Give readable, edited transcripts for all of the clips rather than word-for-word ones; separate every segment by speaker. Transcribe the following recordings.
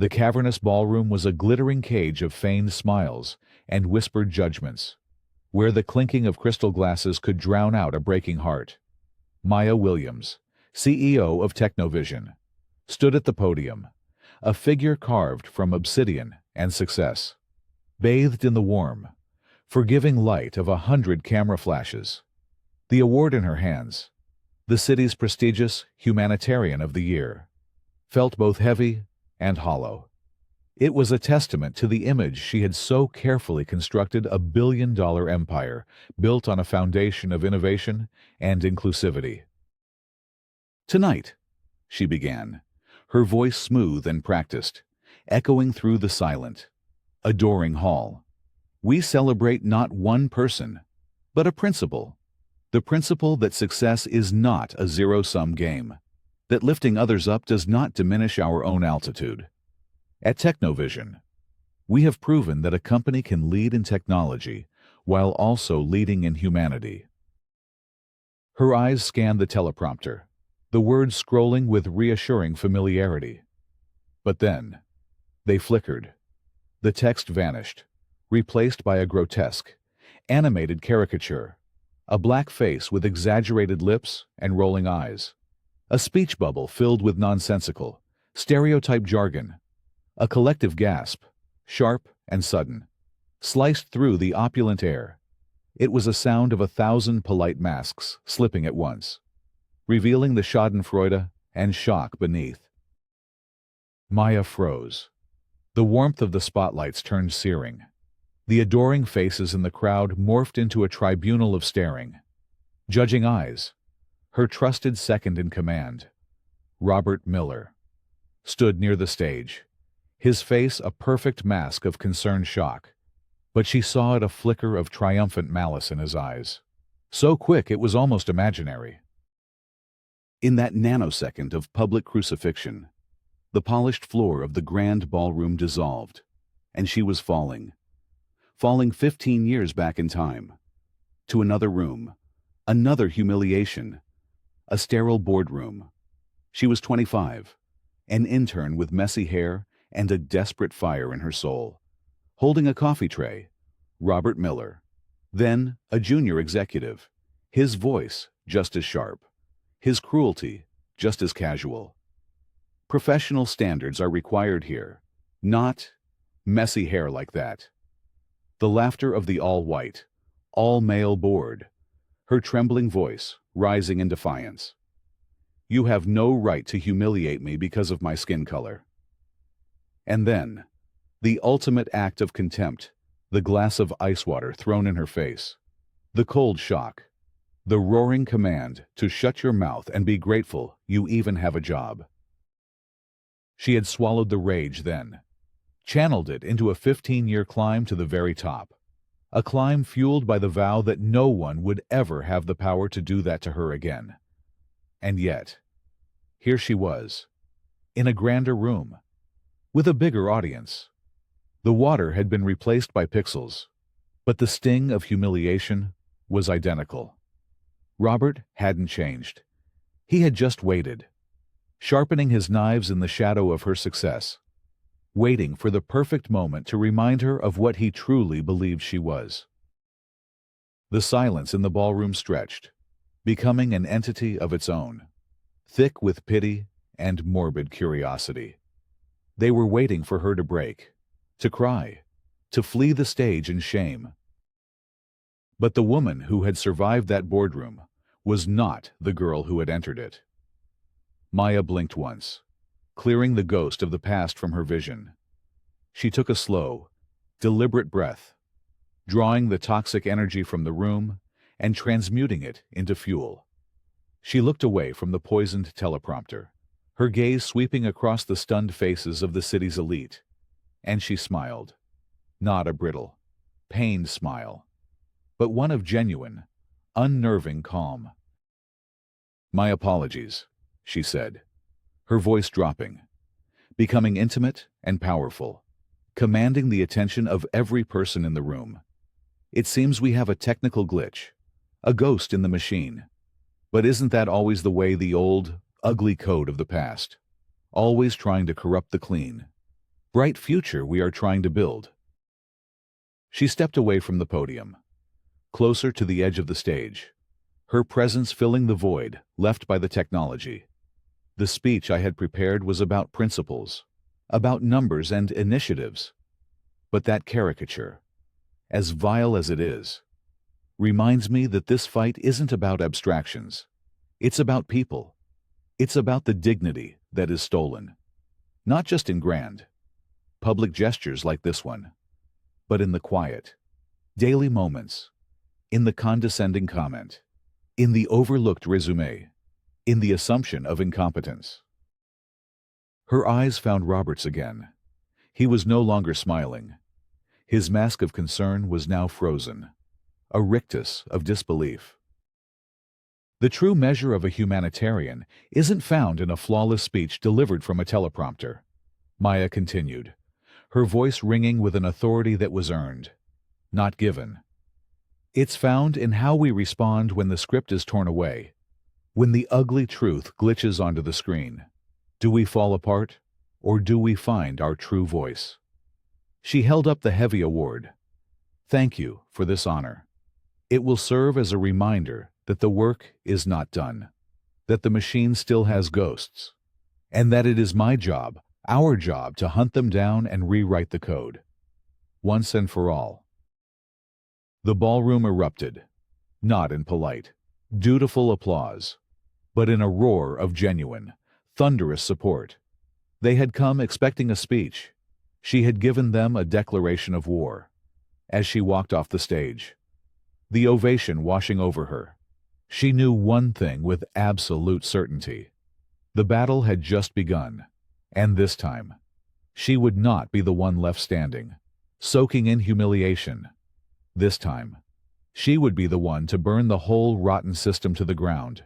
Speaker 1: The cavernous ballroom was a glittering cage of feigned smiles and whispered judgments, where the clinking of crystal glasses could drown out a breaking heart. Maya Williams, CEO of Technovision, stood at the podium, a figure carved from obsidian and success, bathed in the warm, forgiving light of 100 camera flashes. The award in her hands, the city's prestigious Humanitarian of the Year, felt both heavy and hollow. It was a testament to the image she had so carefully constructed, a billion-dollar empire built on a foundation of innovation and inclusivity. "Tonight," she began, her voice smooth and practiced, echoing through the silent, adoring hall, "we celebrate not one person, but a principle. The principle that success is not a zero-sum game, that lifting others up does not diminish our own altitude. At Technovision, we have proven that a company can lead in technology while also leading in humanity." Her eyes scanned the teleprompter, the words scrolling with reassuring familiarity. But then, they flickered. The text vanished, replaced by a grotesque, animated caricature, a black face with exaggerated lips and rolling eyes, a speech bubble filled with nonsensical, stereotyped jargon, a collective gasp, sharp and sudden, sliced through the opulent air. It was a sound of 1,000 polite masks slipping at once, revealing the schadenfreude and shock beneath. Maya froze. The warmth of the spotlights turned searing. The adoring faces in the crowd morphed into a tribunal of staring, judging eyes. Her trusted second in command, Robert Miller, stood near the stage, his face a perfect mask of concerned shock, but she saw it a flicker of triumphant malice in his eyes, so quick it was almost imaginary. In that nanosecond of public crucifixion, the polished floor of the grand ballroom dissolved, and she was falling 15 years back in time, to another room, another humiliation, a sterile boardroom. She was 25, an intern with messy hair and a desperate fire in her soul, holding a coffee tray. Robert Miller, then a junior executive, his voice just as sharp, his cruelty just as casual. Professional standards are required here, not messy hair like that. The laughter of the all-white, all-male board, her trembling voice rising in defiance. "You have no right to humiliate me because of my skin color." And then, the ultimate act of contempt, the glass of ice water thrown in her face, the cold shock, the roaring command to shut your mouth and be grateful you even have a job. She had swallowed the rage then, channeled it into a 15-year climb to the very top, a climb fueled by the vow that no one would ever have the power to do that to her again. And yet, here she was, in a grander room, with a bigger audience. The water had been replaced by pixels, but the sting of humiliation was identical. Robert hadn't changed. He had just waited, sharpening his knives in the shadow of her success, waiting for the perfect moment to remind her of what he truly believed she was. The silence in the ballroom stretched, becoming an entity of its own, thick with pity and morbid curiosity. They were waiting for her to break, to cry, to flee the stage in shame. But the woman who had survived that boardroom was not the girl who had entered it. Maya blinked once, clearing the ghost of the past from her vision. She took a slow, deliberate breath, drawing the toxic energy from the room and transmuting it into fuel. She looked away from the poisoned teleprompter, her gaze sweeping across the stunned faces of the city's elite, and she smiled. Not a brittle, pained smile, but one of genuine, unnerving calm. "My apologies," she said, her voice dropping, becoming intimate and powerful, commanding the attention of every person in the room. "It seems we have a technical glitch, a ghost in the machine. But isn't that always the way, the old, ugly code of the past, always trying to corrupt the clean? bright future we are trying to build. She stepped away from the podium, closer to the edge of the stage, her presence filling the void left by the technology. The speech I had prepared was about principles, about numbers and initiatives. But that caricature, as vile as it is, reminds me that this fight isn't about abstractions. It's about people. It's about the dignity that is stolen, not just in grand, public gestures like this one, but in the quiet, daily moments, in the condescending comment, in the overlooked resume, in the assumption of incompetence. Her eyes found Robert's again. He was no longer smiling. His mask of concern was now frozen, a rictus of disbelief. The true measure of a humanitarian isn't found in a flawless speech delivered from a teleprompter, Maya continued, her voice ringing with an authority that was earned, not given. It's found in how we respond when the script is torn away, when the ugly truth glitches onto the screen. Do we fall apart, or do we find our true voice? She held up the heavy award. Thank you for this honor. It will serve as a reminder that the work is not done, that the machine still has ghosts, and that it is my job, our job, to hunt them down and rewrite the code, once and for all. The ballroom erupted, not in polite, dutiful applause, but in a roar of genuine, thunderous support. They had come expecting a speech. She had given them a declaration of war. As she walked off the stage, the ovation washing over her, she knew one thing with absolute certainty. The battle had just begun, and this time, she would not be the one left standing, soaking in humiliation. This time, she would be the one to burn the whole rotten system to the ground.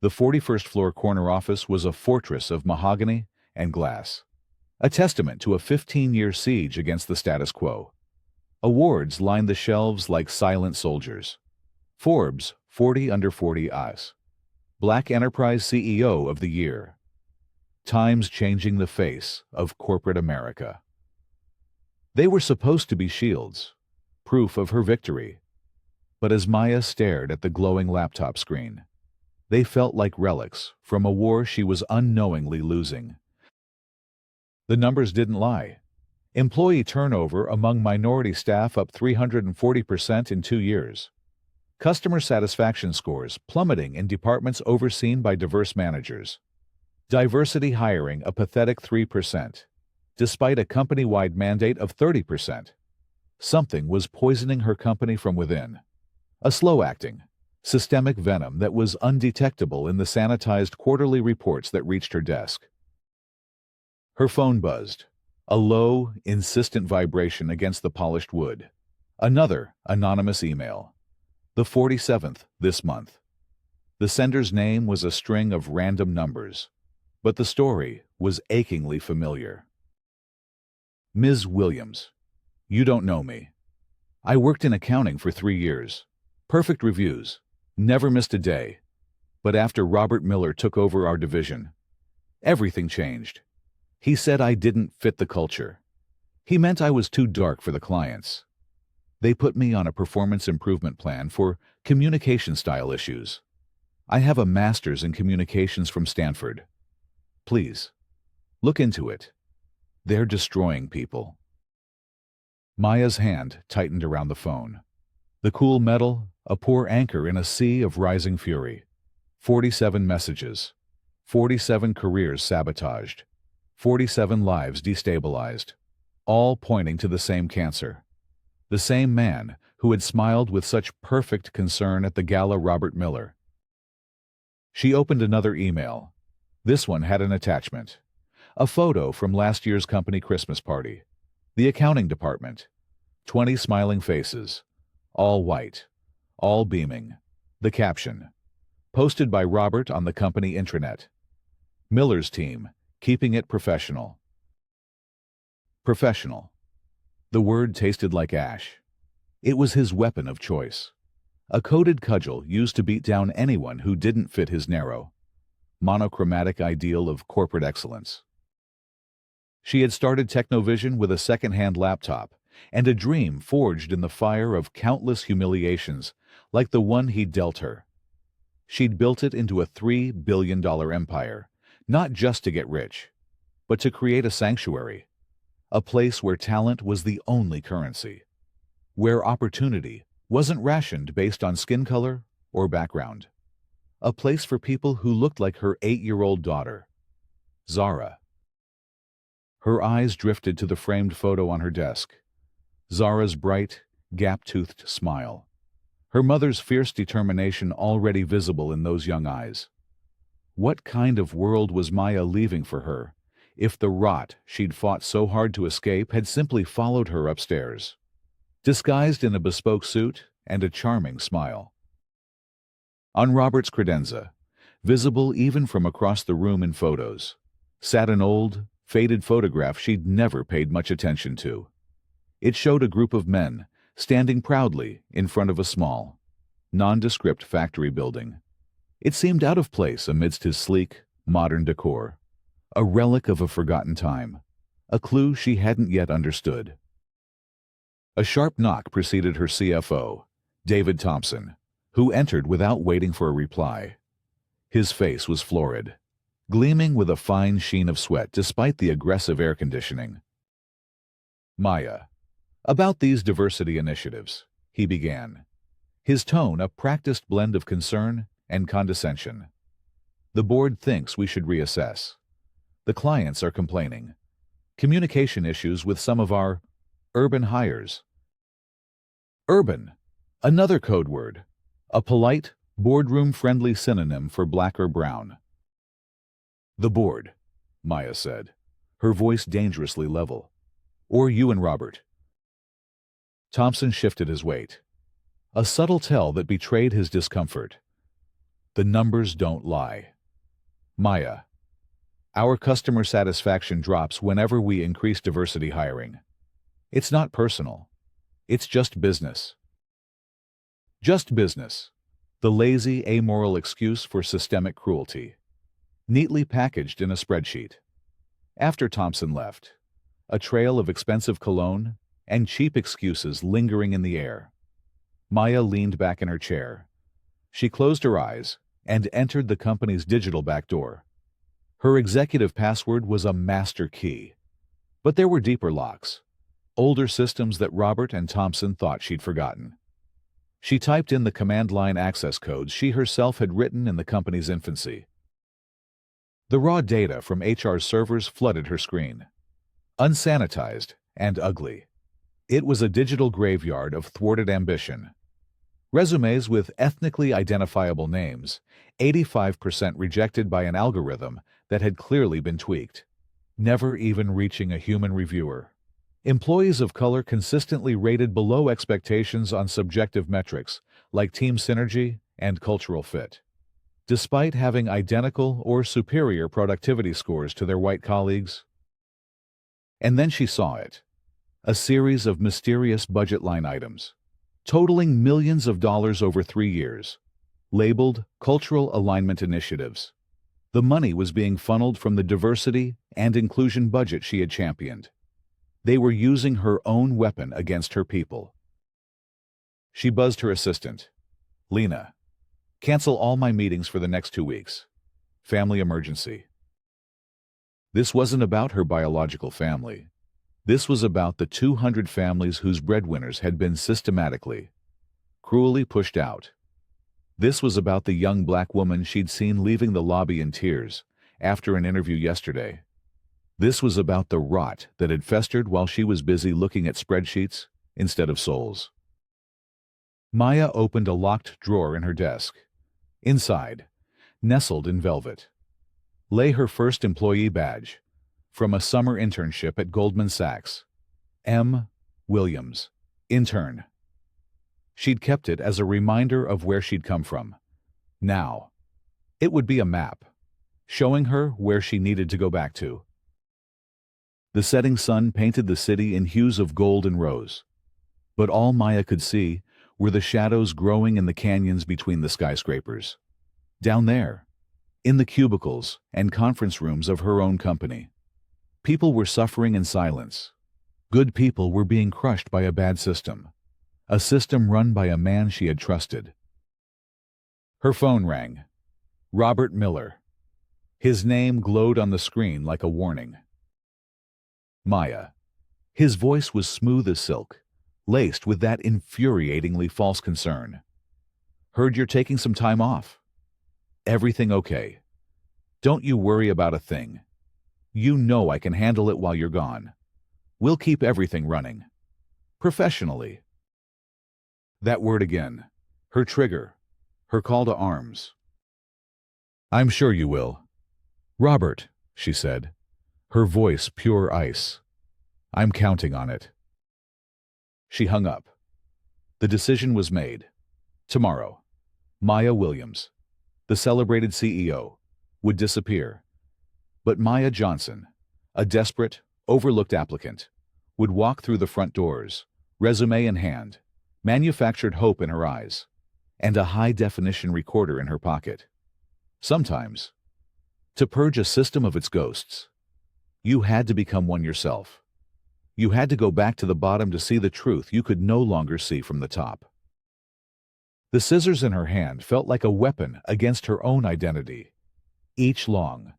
Speaker 1: The 41st floor corner office was a fortress of mahogany and glass, a testament to a 15-year siege against the status quo. Awards lined the shelves like silent soldiers. Forbes 40 Under 40 Us, Black Enterprise CEO of the Year. Times changing the face of corporate America. They were supposed to be shields, proof of her victory. But as Maya stared at the glowing laptop screen, they felt like relics from a war she was unknowingly losing. The numbers didn't lie. Employee turnover among minority staff up 340% in 2 years. Customer satisfaction scores plummeting in departments overseen by diverse managers. Diversity hiring a pathetic 3%, despite a company-wide mandate of 30%. Something was poisoning her company from within. A slow-acting, systemic venom that was undetectable in the sanitized quarterly reports that reached her desk. Her phone buzzed, a low, insistent vibration against the polished wood. Another anonymous email. The 47th this month. The sender's name was a string of random numbers, but the story was achingly familiar. Ms. Williams, you don't know me. I worked in accounting for 3 years. Perfect reviews. Never missed a day. But after Robert Miller took over our division, everything changed. He said I didn't fit the culture. He meant I was too dark for the clients. They put me on a performance improvement plan for communication style issues. I have a master's in communications from Stanford. Please, look into it. They're destroying people. Maya's hand tightened around the phone. The cool metal, a poor anchor in a sea of rising fury. 47 messages. 47 careers sabotaged. 47 lives destabilized. All pointing to the same cancer. The same man who had smiled with such perfect concern at the gala, Robert Miller. She opened another email. This one had an attachment. A photo from last year's company Christmas party. The accounting department. 20 smiling faces. All white. All beaming. The caption. Posted by Robert on the company intranet. Miller's team, keeping it professional. Professional. The word tasted like ash. It was his weapon of choice. A coded cudgel used to beat down anyone who didn't fit his narrow, monochromatic ideal of corporate excellence. She had started Technovision with a second-hand laptop and a dream forged in the fire of countless humiliations like the one he'd dealt her. She'd built it into a $3 billion empire, not just to get rich, but to create a sanctuary, a place where talent was the only currency, where opportunity wasn't rationed based on skin color or background, a place for people who looked like her 8-year-old daughter, Zara. Her eyes drifted to the framed photo on her desk, Zara's bright, gap-toothed smile, her mother's fierce determination already visible in those young eyes. What kind of world was Maya leaving for her if the rot she'd fought so hard to escape had simply followed her upstairs, disguised in a bespoke suit and a charming smile? On Robert's credenza, visible even from across the room in photos, sat an old, faded photograph she'd never paid much attention to. It showed a group of men standing proudly in front of a small, nondescript factory building. It seemed out of place amidst his sleek, modern decor, a relic of a forgotten time, a clue she hadn't yet understood. A sharp knock preceded her CFO, David Thompson, who entered without waiting for a reply. His face was florid, gleaming with a fine sheen of sweat despite the aggressive air conditioning. "Maya, about these diversity initiatives," he began, his tone a practiced blend of concern and condescension. "The board thinks we should reassess. The clients are complaining. Communication issues with some of our urban hires." Urban, another code word, a polite, boardroom-friendly synonym for black or brown. "The board," Maya said, her voice dangerously level. "Or you and Robert." Thompson shifted his weight, a subtle tell that betrayed his discomfort. "The numbers don't lie. Maya, our customer satisfaction drops whenever we increase diversity hiring. It's not personal. It's just business." Just business, the lazy, amoral excuse for systemic cruelty, neatly packaged in a spreadsheet. After Thompson left, a trail of expensive cologne and cheap excuses lingering in the air, Maya leaned back in her chair. She closed her eyes and entered the company's digital back door. Her executive password was a master key, but there were deeper locks, older systems that Robert and Thompson thought she'd forgotten. She typed in the command line access codes she herself had written in the company's infancy. The raw data from HR's servers flooded her screen, unsanitized and ugly. It was a digital graveyard of thwarted ambition. Resumes with ethnically identifiable names, 85% rejected by an algorithm that had clearly been tweaked, never even reaching a human reviewer. Employees of color consistently rated below expectations on subjective metrics like team synergy and cultural fit, despite having identical or superior productivity scores to their white colleagues. And then she saw it. A series of mysterious budget line items, totaling millions of dollars over 3 years, labeled Cultural Alignment Initiatives. The money was being funneled from the diversity and inclusion budget she had championed. They were using her own weapon against her people. She buzzed her assistant. "Lena, cancel all my meetings for the next 2 weeks. Family emergency." This wasn't about her biological family. This was about the 200 families whose breadwinners had been systematically, cruelly pushed out. This was about the young black woman she'd seen leaving the lobby in tears after an interview yesterday. This was about the rot that had festered while she was busy looking at spreadsheets instead of souls. Maya opened a locked drawer in her desk. Inside, nestled in velvet, lay her first employee badge from a summer internship at Goldman Sachs. M. Williams, intern. She'd kept it as a reminder of where she'd come from. Now, it would be a map, showing her where she needed to go back to. The setting sun painted the city in hues of gold and rose, but all Maya could see were the shadows growing in the canyons between the skyscrapers. Down there, in the cubicles and conference rooms of her own company, People were suffering in silence. Good people were being crushed by a bad system. A system run by a man she had trusted. Her phone rang. Robert Miller. His name glowed on the screen like a warning. Maya. His voice was smooth as silk, laced with that infuriatingly false concern. Heard you're taking some time off. Everything okay? Don't you worry about a thing. You know I can handle it while you're gone. We'll keep everything running. Professionally. That word again. Her trigger. Her call to arms. I'm sure you will. Robert, she said, her voice pure ice. I'm counting on it. She hung up. The decision was made. Tomorrow, Maya Williams, the celebrated CEO, would disappear. But Maya Johnson, a desperate, overlooked applicant, would walk through the front doors, resume in hand, manufactured hope in her eyes, and a high-definition recorder in her pocket. Sometimes, to purge a system of its ghosts, you had to become one yourself. You had to go back to the bottom to see the truth you could no longer see from the top. The scissors in her hand felt like a weapon against her own identity. Each long,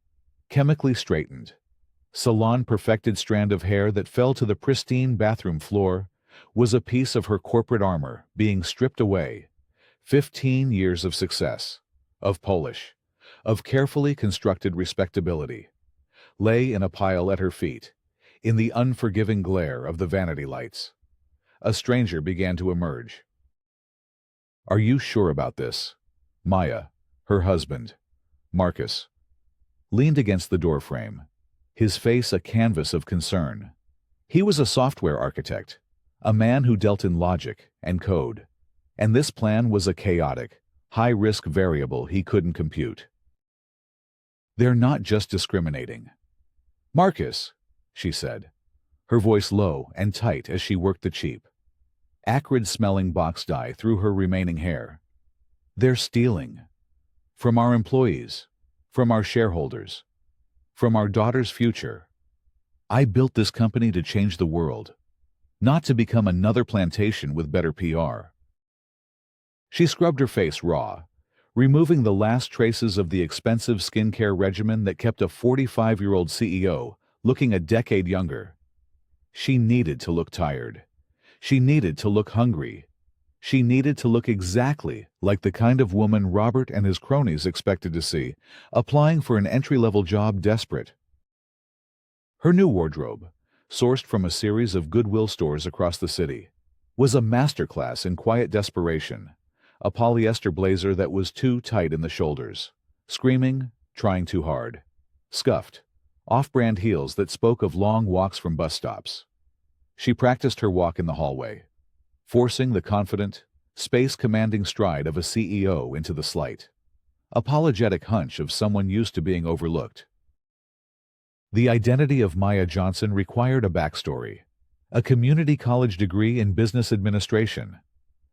Speaker 1: chemically straightened, salon-perfected strand of hair that fell to the pristine bathroom floor was a piece of her corporate armor being stripped away. 15 years of success, of polish, of carefully constructed respectability, lay in a pile at her feet, in the unforgiving glare of the vanity lights. A stranger began to emerge. Are you sure about this? Maya, her husband, Marcus, leaned against the doorframe, his face a canvas of concern. He was a software architect, a man who dealt in logic and code, and this plan was a chaotic, high-risk variable he couldn't compute. They're not just discriminating. Marcus, she said, her voice low and tight as she worked the cheap, acrid-smelling box dye through her remaining hair. They're stealing. From our employees, from our shareholders, from our daughter's future. I built this company to change the world, not to become another plantation with better PR. She scrubbed her face raw, removing the last traces of the expensive skincare regimen that kept a 45-year-old CEO looking a decade younger. She needed to look tired. She needed to look hungry. She needed to look exactly like the kind of woman Robert and his cronies expected to see, applying for an entry-level job desperate. Her new wardrobe, sourced from a series of Goodwill stores across the city, was a masterclass in quiet desperation. A polyester blazer that was too tight in the shoulders, screaming, trying too hard, scuffed, off-brand heels that spoke of long walks from bus stops. She practiced her walk in the hallway, forcing the confident, space-commanding stride of a CEO into the slight, apologetic hunch of someone used to being overlooked. The identity of Maya Johnson required a backstory, a community college degree in business administration,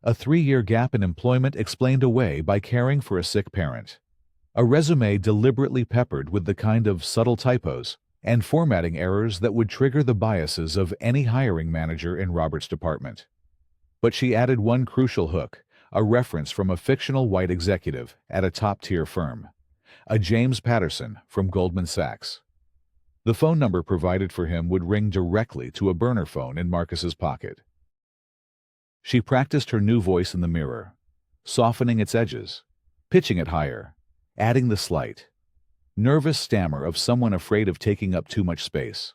Speaker 1: a 3-year gap in employment explained away by caring for a sick parent, a resume deliberately peppered with the kind of subtle typos and formatting errors that would trigger the biases of any hiring manager in Robert's department. But she added one crucial hook, a reference from a fictional white executive at a top-tier firm, a James Patterson from Goldman Sachs. The phone number provided for him would ring directly to a burner phone in Marcus's pocket. She practiced her new voice in the mirror, softening its edges, pitching it higher, adding the slight, nervous stammer of someone afraid of taking up too much space.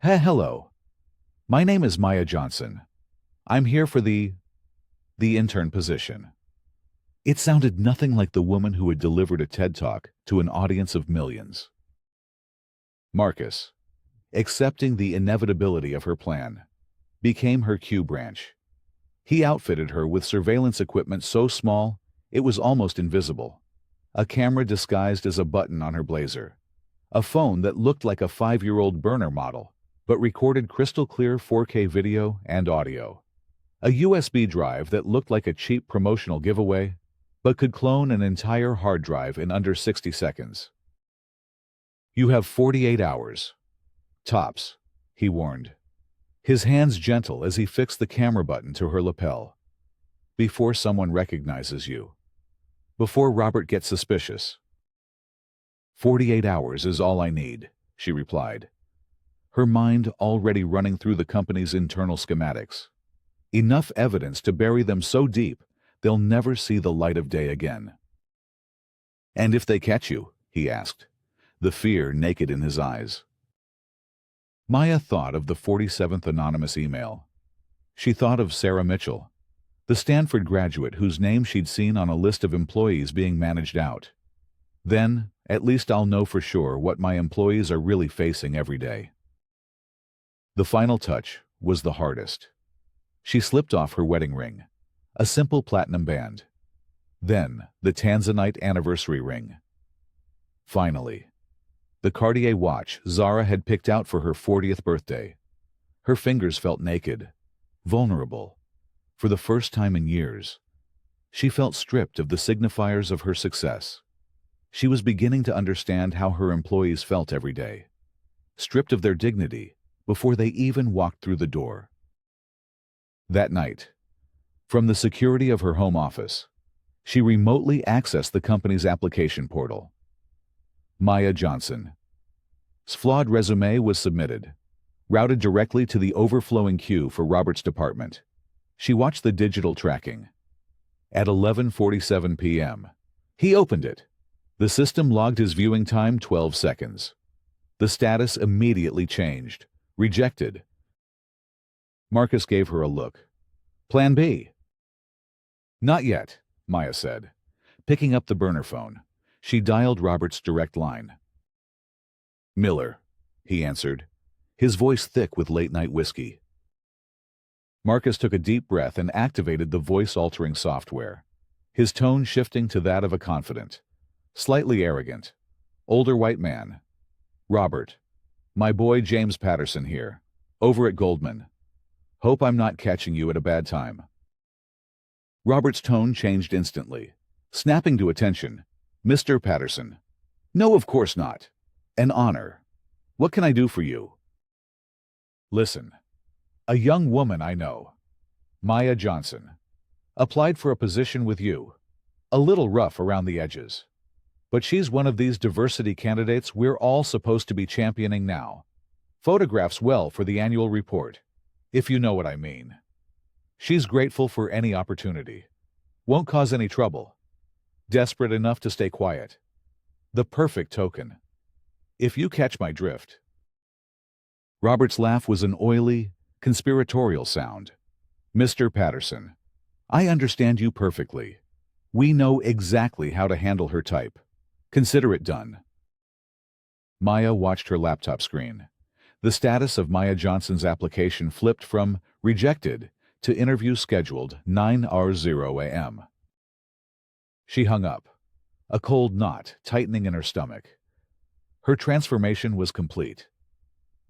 Speaker 1: Hello. My name is Maya Johnson. I'm here for the intern position. It sounded nothing like the woman who had delivered a TED Talk to an audience of millions. Marcus, accepting the inevitability of her plan, became her Q branch. He outfitted her with surveillance equipment so small it was almost invisible. A camera disguised as a button on her blazer. A phone that looked like a 5-year-old burner model, but recorded crystal-clear 4K video and audio. A USB drive that looked like a cheap promotional giveaway, but could clone an entire hard drive in under 60 seconds. You have 48 hours. Tops, he warned, his hands gentle as he fixed the camera button to her lapel. Before someone recognizes you. Before Robert gets suspicious. 48 hours is all I need, she replied, her mind already running through the company's internal schematics. Enough evidence to bury them so deep they'll never see the light of day again. And if they catch you, he asked, the fear naked in his eyes. Maya thought of the 47th anonymous email. She thought of Sarah Mitchell, the Stanford graduate whose name she'd seen on a list of employees being managed out. Then, at least I'll know for sure what my employees are really facing every day. The final touch was the hardest. She slipped off her wedding ring, a simple platinum band. Then, the Tanzanite anniversary ring. Finally, the Cartier watch Zara had picked out for her 40th birthday. Her fingers felt naked, vulnerable. For the first time in years, she felt stripped of the signifiers of her success. She was beginning to understand how her employees felt every day, stripped of their dignity before they even walked through the door. That night, from the security of her home office, she remotely accessed the company's application portal. Maya Johnson's flawed resume was submitted, routed directly to the overflowing queue for Robert's department. She watched the digital tracking. At 11:47 p.m., he opened it. The system logged his viewing time 12 seconds. The status immediately changed. Rejected. Marcus gave her a look. Plan B. Not yet, Maya said. Picking up the burner phone, she dialed Robert's direct line. Miller, he answered, his voice thick with late-night whiskey. Marcus took a deep breath and activated the voice-altering software, his tone shifting to that of a confident, slightly arrogant, older white man. Robert, my boy James Patterson here, over at Goldman. Hope I'm not catching you at a bad time. Robert's tone changed instantly, snapping to attention. Mr. Patterson. No, of course not. An honor. What can I do for you? Listen. A young woman I know, Maya Johnson, applied for a position with you. A little rough around the edges. But she's one of these diversity candidates we're all supposed to be championing now. Photographs well for the annual report, if you know what I mean. She's grateful for any opportunity. Won't cause any trouble. Desperate enough to stay quiet. The perfect token. If you catch my drift. Robert's laugh was an oily, conspiratorial sound. Mr. Patterson, I understand you perfectly. We know exactly how to handle her type. Consider it done. Maya watched her laptop screen. The status of Maya Johnson's application flipped from rejected to interview scheduled 9:00 a.m. She hung up, a cold knot tightening in her stomach. Her transformation was complete.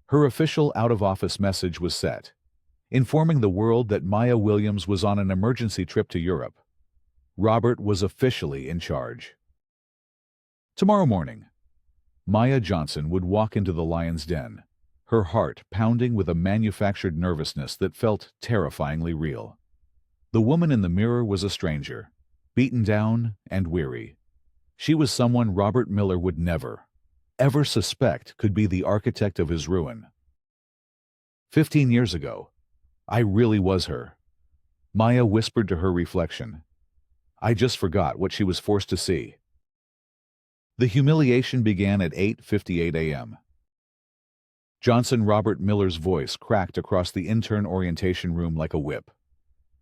Speaker 1: Her official out-of-office message was set, informing the world that Maya Williams was on an emergency trip to Europe. Robert was officially in charge. Tomorrow morning, Maya Johnson would walk into the lion's den, her heart pounding with a manufactured nervousness that felt terrifyingly real. The woman in the mirror was a stranger, beaten down and weary. She was someone Robert Miller would never, ever suspect could be the architect of his ruin. 15 years ago, I really was her. Maya whispered to her reflection. I just forgot what she was forced to see. The humiliation began at 8:58 a.m. Johnson Robert Miller's voice cracked across the intern orientation room like a whip.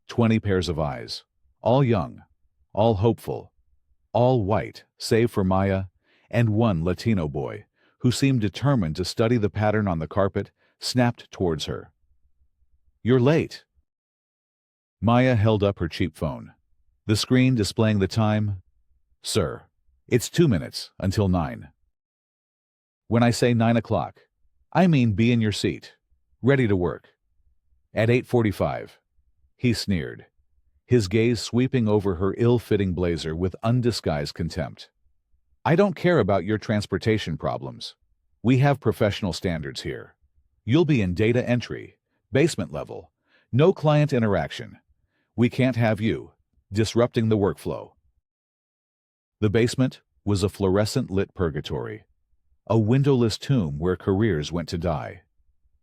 Speaker 1: 20 pairs of eyes, all young, all hopeful, all white, save for Maya, and one Latino boy, who seemed determined to study the pattern on the carpet, snapped towards her. You're late. Maya held up her cheap phone, the screen displaying the time. Sir, it's 2 minutes until 9. When I say 9 o'clock, I mean be in your seat, ready to work. At 8:45, he sneered, his gaze sweeping over her ill-fitting blazer with undisguised contempt. I don't care about your transportation problems. We have professional standards here. You'll be in data entry, basement level. No client interaction. We can't have you disrupting the workflow. The basement was a fluorescent-lit purgatory, a windowless tomb where careers went to die.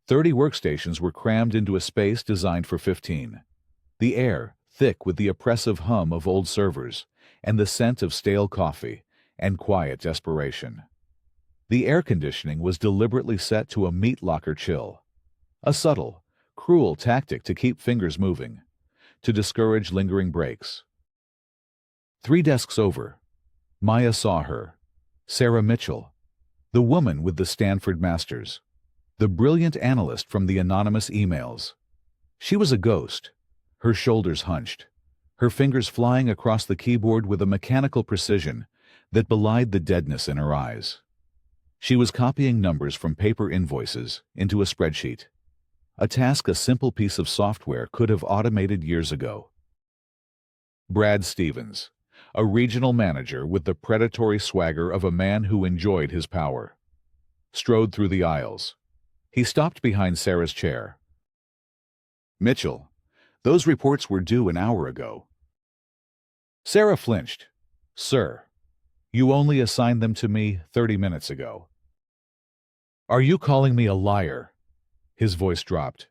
Speaker 1: 30 workstations were crammed into a space designed for 15. The air, thick with the oppressive hum of old servers, and the scent of stale coffee, and quiet desperation. The air conditioning was deliberately set to a meat locker chill, a subtle, cruel tactic to keep fingers moving, to discourage lingering breaks. 3 desks over, Maya saw her, Sarah Mitchell, the woman with the Stanford Masters, the brilliant analyst from the anonymous emails. She was a ghost, her shoulders hunched, her fingers flying across the keyboard with a mechanical precision that belied the deadness in her eyes. She was copying numbers from paper invoices into a spreadsheet, a task a simple piece of software could have automated years ago. Brad Stevens, a regional manager with the predatory swagger of a man who enjoyed his power, strode through the aisles. He stopped behind Sarah's chair. "Mitchell, those reports were due an hour ago." Sarah flinched. "Sir, you only assigned them to me 30 minutes ago." "Are you calling me a liar?" His voice dropped.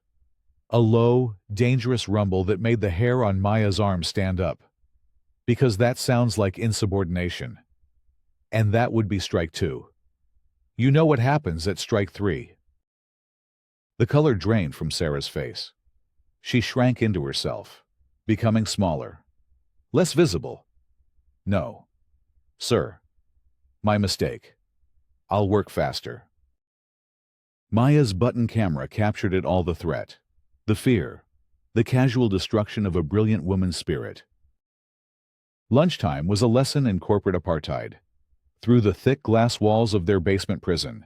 Speaker 1: A low, dangerous rumble that made the hair on Maya's arm stand up. "Because that sounds like insubordination. And that would be strike 2. You know what happens at strike 3. The color drained from Sarah's face. She shrank into herself, becoming smaller, less visible. "No. Sir. My mistake. I'll work faster." Maya's button camera captured it all: the threat, the fear, the casual destruction of a brilliant woman's spirit. Lunchtime was a lesson in corporate apartheid. Through the thick glass walls of their basement prison,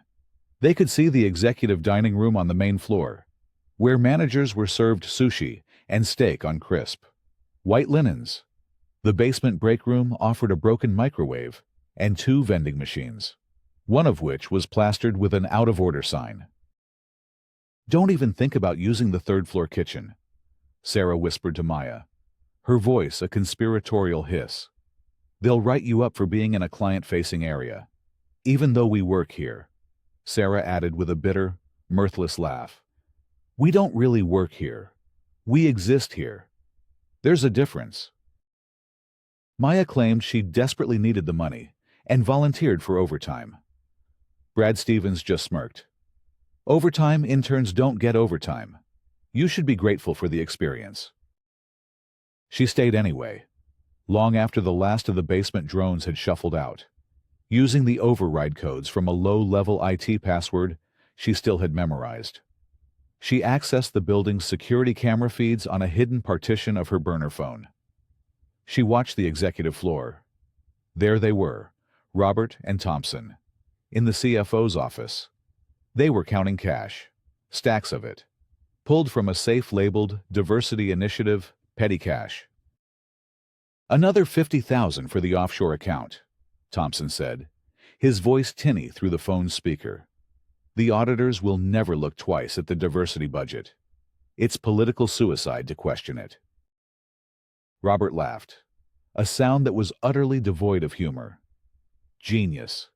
Speaker 1: they could see the executive dining room on the main floor, where managers were served sushi and steak on crisp, white linens. The basement break room offered a broken microwave and 2 vending machines, one of which was plastered with an out-of-order sign. "Don't even think about using the 3rd-floor kitchen," Sarah whispered to Maya, her voice a conspiratorial hiss. "They'll write you up for being in a client-facing area. Even though we work here," Sarah added with a bitter, mirthless laugh. "We don't really work here. We exist here. There's a difference." Maya claimed she desperately needed the money and volunteered for overtime. Brad Stevens just smirked. "Overtime interns don't get overtime. You should be grateful for the experience." She stayed anyway, long after the last of the basement drones had shuffled out, using the override codes from a low-level IT password she still had memorized. She accessed the building's security camera feeds on a hidden partition of her burner phone. She watched the executive floor. There they were, Robert and Thompson, in the CFO's office. They were counting cash, stacks of it, pulled from a safe labeled Diversity Initiative petty cash. "Another 50,000 for the offshore account," Thompson said, his voice tinny through the phone's speaker. "The auditors will never look twice at the diversity budget. It's political suicide to question it." Robert laughed, a sound that was utterly devoid of humor. "Genius.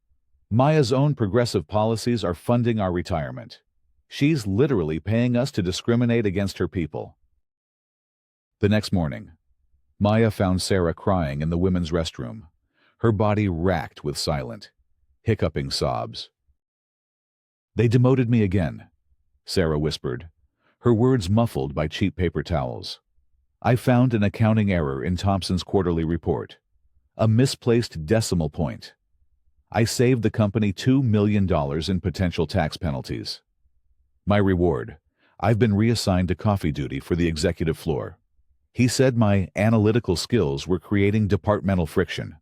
Speaker 1: Maya's own progressive policies are funding our retirement. She's literally paying us to discriminate against her people." The next morning, Maya found Sarah crying in the women's restroom, her body racked with silent, hiccuping sobs. "They demoted me again," Sarah whispered, her words muffled by cheap paper towels. "I found an accounting error in Thompson's quarterly report, a misplaced decimal point. I saved the company $2 million in potential tax penalties. My reward: I've been reassigned to coffee duty for the executive floor. He said my analytical skills were creating departmental friction."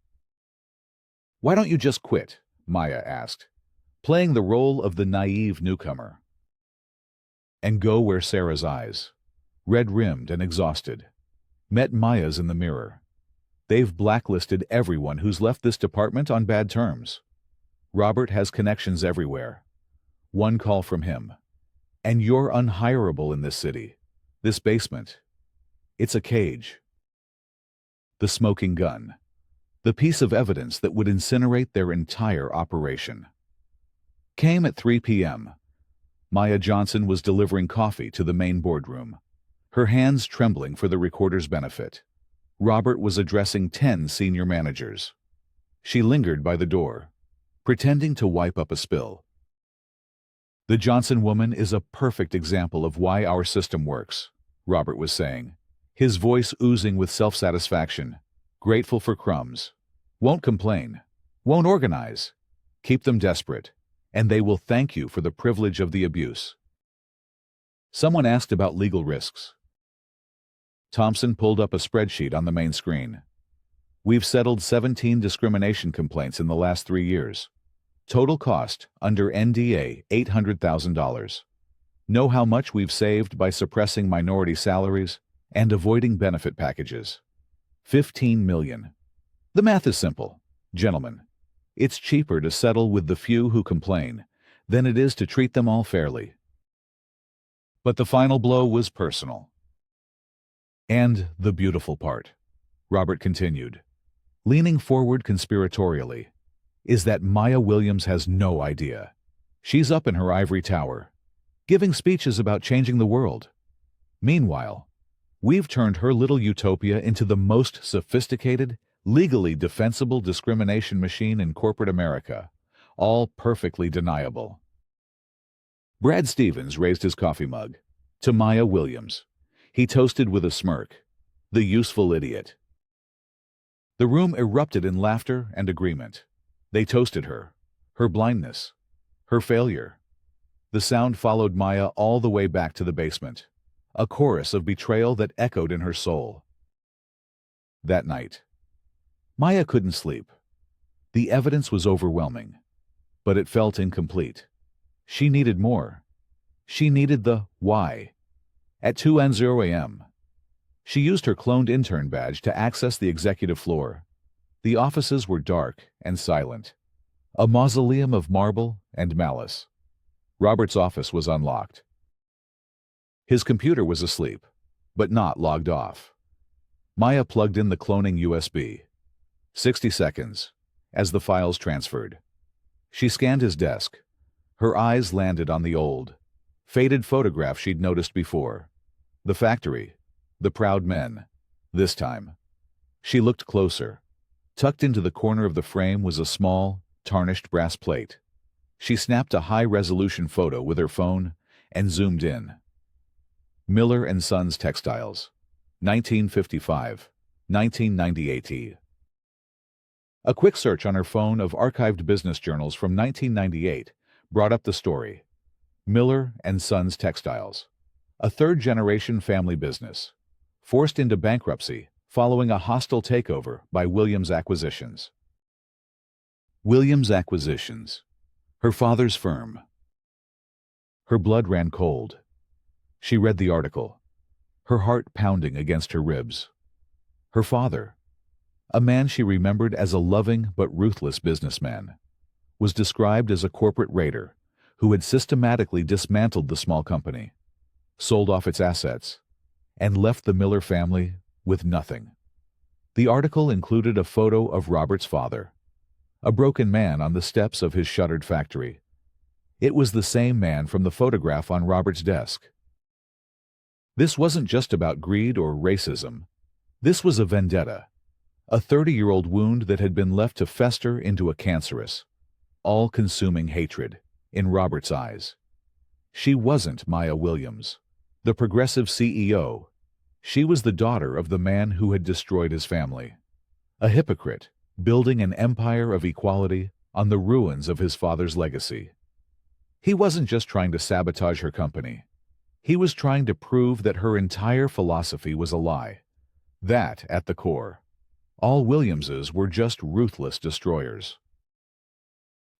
Speaker 1: "Why don't you just quit?" Maya asked, playing the role of the naive newcomer. And go where Sarah's eyes, red-rimmed and exhausted, met Maya's in the mirror. "They've blacklisted everyone who's left this department on bad terms. Robert has connections everywhere. One call from him, And you're unhireable in this city. This basement. It's a cage. The smoking gun. The piece of evidence that would incinerate their entire operation. Came at 3 p.m. Maya Johnson was delivering coffee to the main boardroom, her hands trembling for the recorder's benefit. Robert was addressing 10 senior managers. She lingered by the door, pretending to wipe up a spill. The Johnson woman is a perfect example of why our system works, Robert was saying, his voice oozing with self-satisfaction, grateful for crumbs. Won't complain, won't organize. Keep them desperate, and they will thank you for the privilege of the abuse. Someone asked about legal risks. Thompson pulled up a spreadsheet on the main screen. We've settled 17 discrimination complaints in the last 3 years. Total cost, under NDA, $800,000. Know how much we've saved by suppressing minority salaries and avoiding benefit packages? $15 million. The math is simple, gentlemen. It's cheaper to settle with the few who complain than it is to treat them all fairly. But the final blow was personal. And the beautiful part, Robert continued, leaning forward conspiratorially, is that Maya Williams has no idea. She's up in her ivory tower, giving speeches about changing the world. Meanwhile, we've turned her little utopia into the most sophisticated, legally defensible discrimination machine in corporate America, all perfectly deniable. Brad Stevens raised his coffee mug. To Maya Williams, he toasted with a smirk. The useful idiot. The room erupted in laughter and agreement. They toasted her, her blindness, her failure. The sound followed Maya all the way back to the basement, a chorus of betrayal that echoed in her soul. That night, Maya couldn't sleep. The evidence was overwhelming, but it felt incomplete. She needed more. She needed the why. At 2:00 a.m., she used her cloned intern badge to access the executive floor. The offices were dark and silent, a mausoleum of marble and malice. Robert's office was unlocked. His computer was asleep, but not logged off. Maya plugged in the cloning USB. 60 seconds, as the files transferred. She scanned his desk. Her eyes landed on the old, faded photograph she'd noticed before. The factory, the proud men. This time, she looked closer. Tucked into the corner of the frame was a small, tarnished brass plate. She snapped a high-resolution photo with her phone and zoomed in. Miller and Sons Textiles, 1955, 1998. A quick search on her phone of archived business journals from 1998 brought up the story. Miller and Sons Textiles, a third-generation family business, forced into bankruptcy following a hostile takeover by Williams Acquisitions. Williams Acquisitions, her father's firm. Her blood ran cold. She read the article, her heart pounding against her ribs. Her father, a man she remembered as a loving but ruthless businessman, was described as a corporate raider who had systematically dismantled the small company, sold off its assets, and left the Miller family with nothing. The article included a photo of Robert's father, a broken man on the steps of his shuttered factory. It was the same man from the photograph on Robert's desk. This wasn't just about greed or racism. This was a vendetta, a 30-year-old wound that had been left to fester into a cancerous, all-consuming hatred in Robert's eyes. She wasn't Maya Williams, the progressive CEO. She was the daughter of the man who had destroyed his family, a hypocrite building an empire of equality on the ruins of his father's legacy. He wasn't just trying to sabotage her company. He was trying to prove that her entire philosophy was a lie. That, at the core, all Williamses were just ruthless destroyers.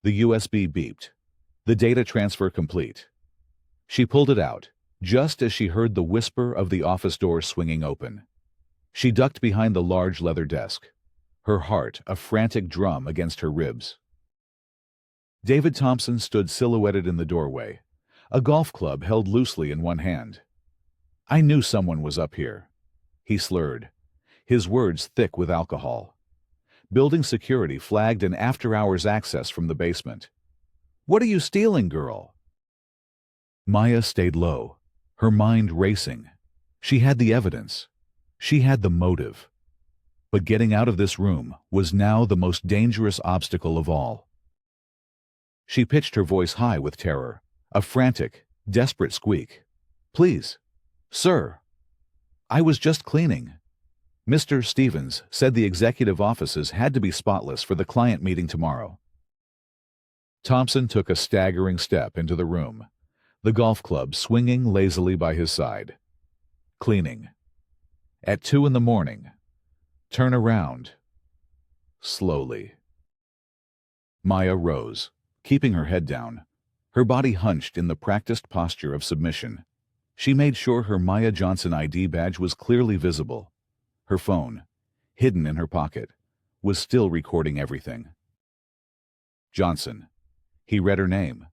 Speaker 1: The USB beeped. The data transfer complete. She pulled it out, just as she heard the whisper of the office door swinging open. She ducked behind the large leather desk, her heart a frantic drum against her ribs. David Thompson stood silhouetted in the doorway, a golf club held loosely in one hand. "I knew someone was up here," he slurred, his words thick with alcohol. Building security flagged an after-hours access from the basement. "What are you stealing, girl?" Maya stayed low, her mind racing. She had the evidence. She had the motive. But getting out of this room was now the most dangerous obstacle of all. She pitched her voice high with terror, a frantic, desperate squeak. "Please, sir, I was just cleaning." Mr. Stevens said the executive offices had to be spotless for the client meeting tomorrow. Thompson took a staggering step into the room, the golf club swinging lazily by his side. Cleaning. At 2 in the morning. Turn around. Slowly. Maya rose, keeping her head down, her body hunched in the practiced posture of submission. She made sure her Maya Johnson ID badge was clearly visible. Her phone, hidden in her pocket, was still recording everything. Johnson. He read her name,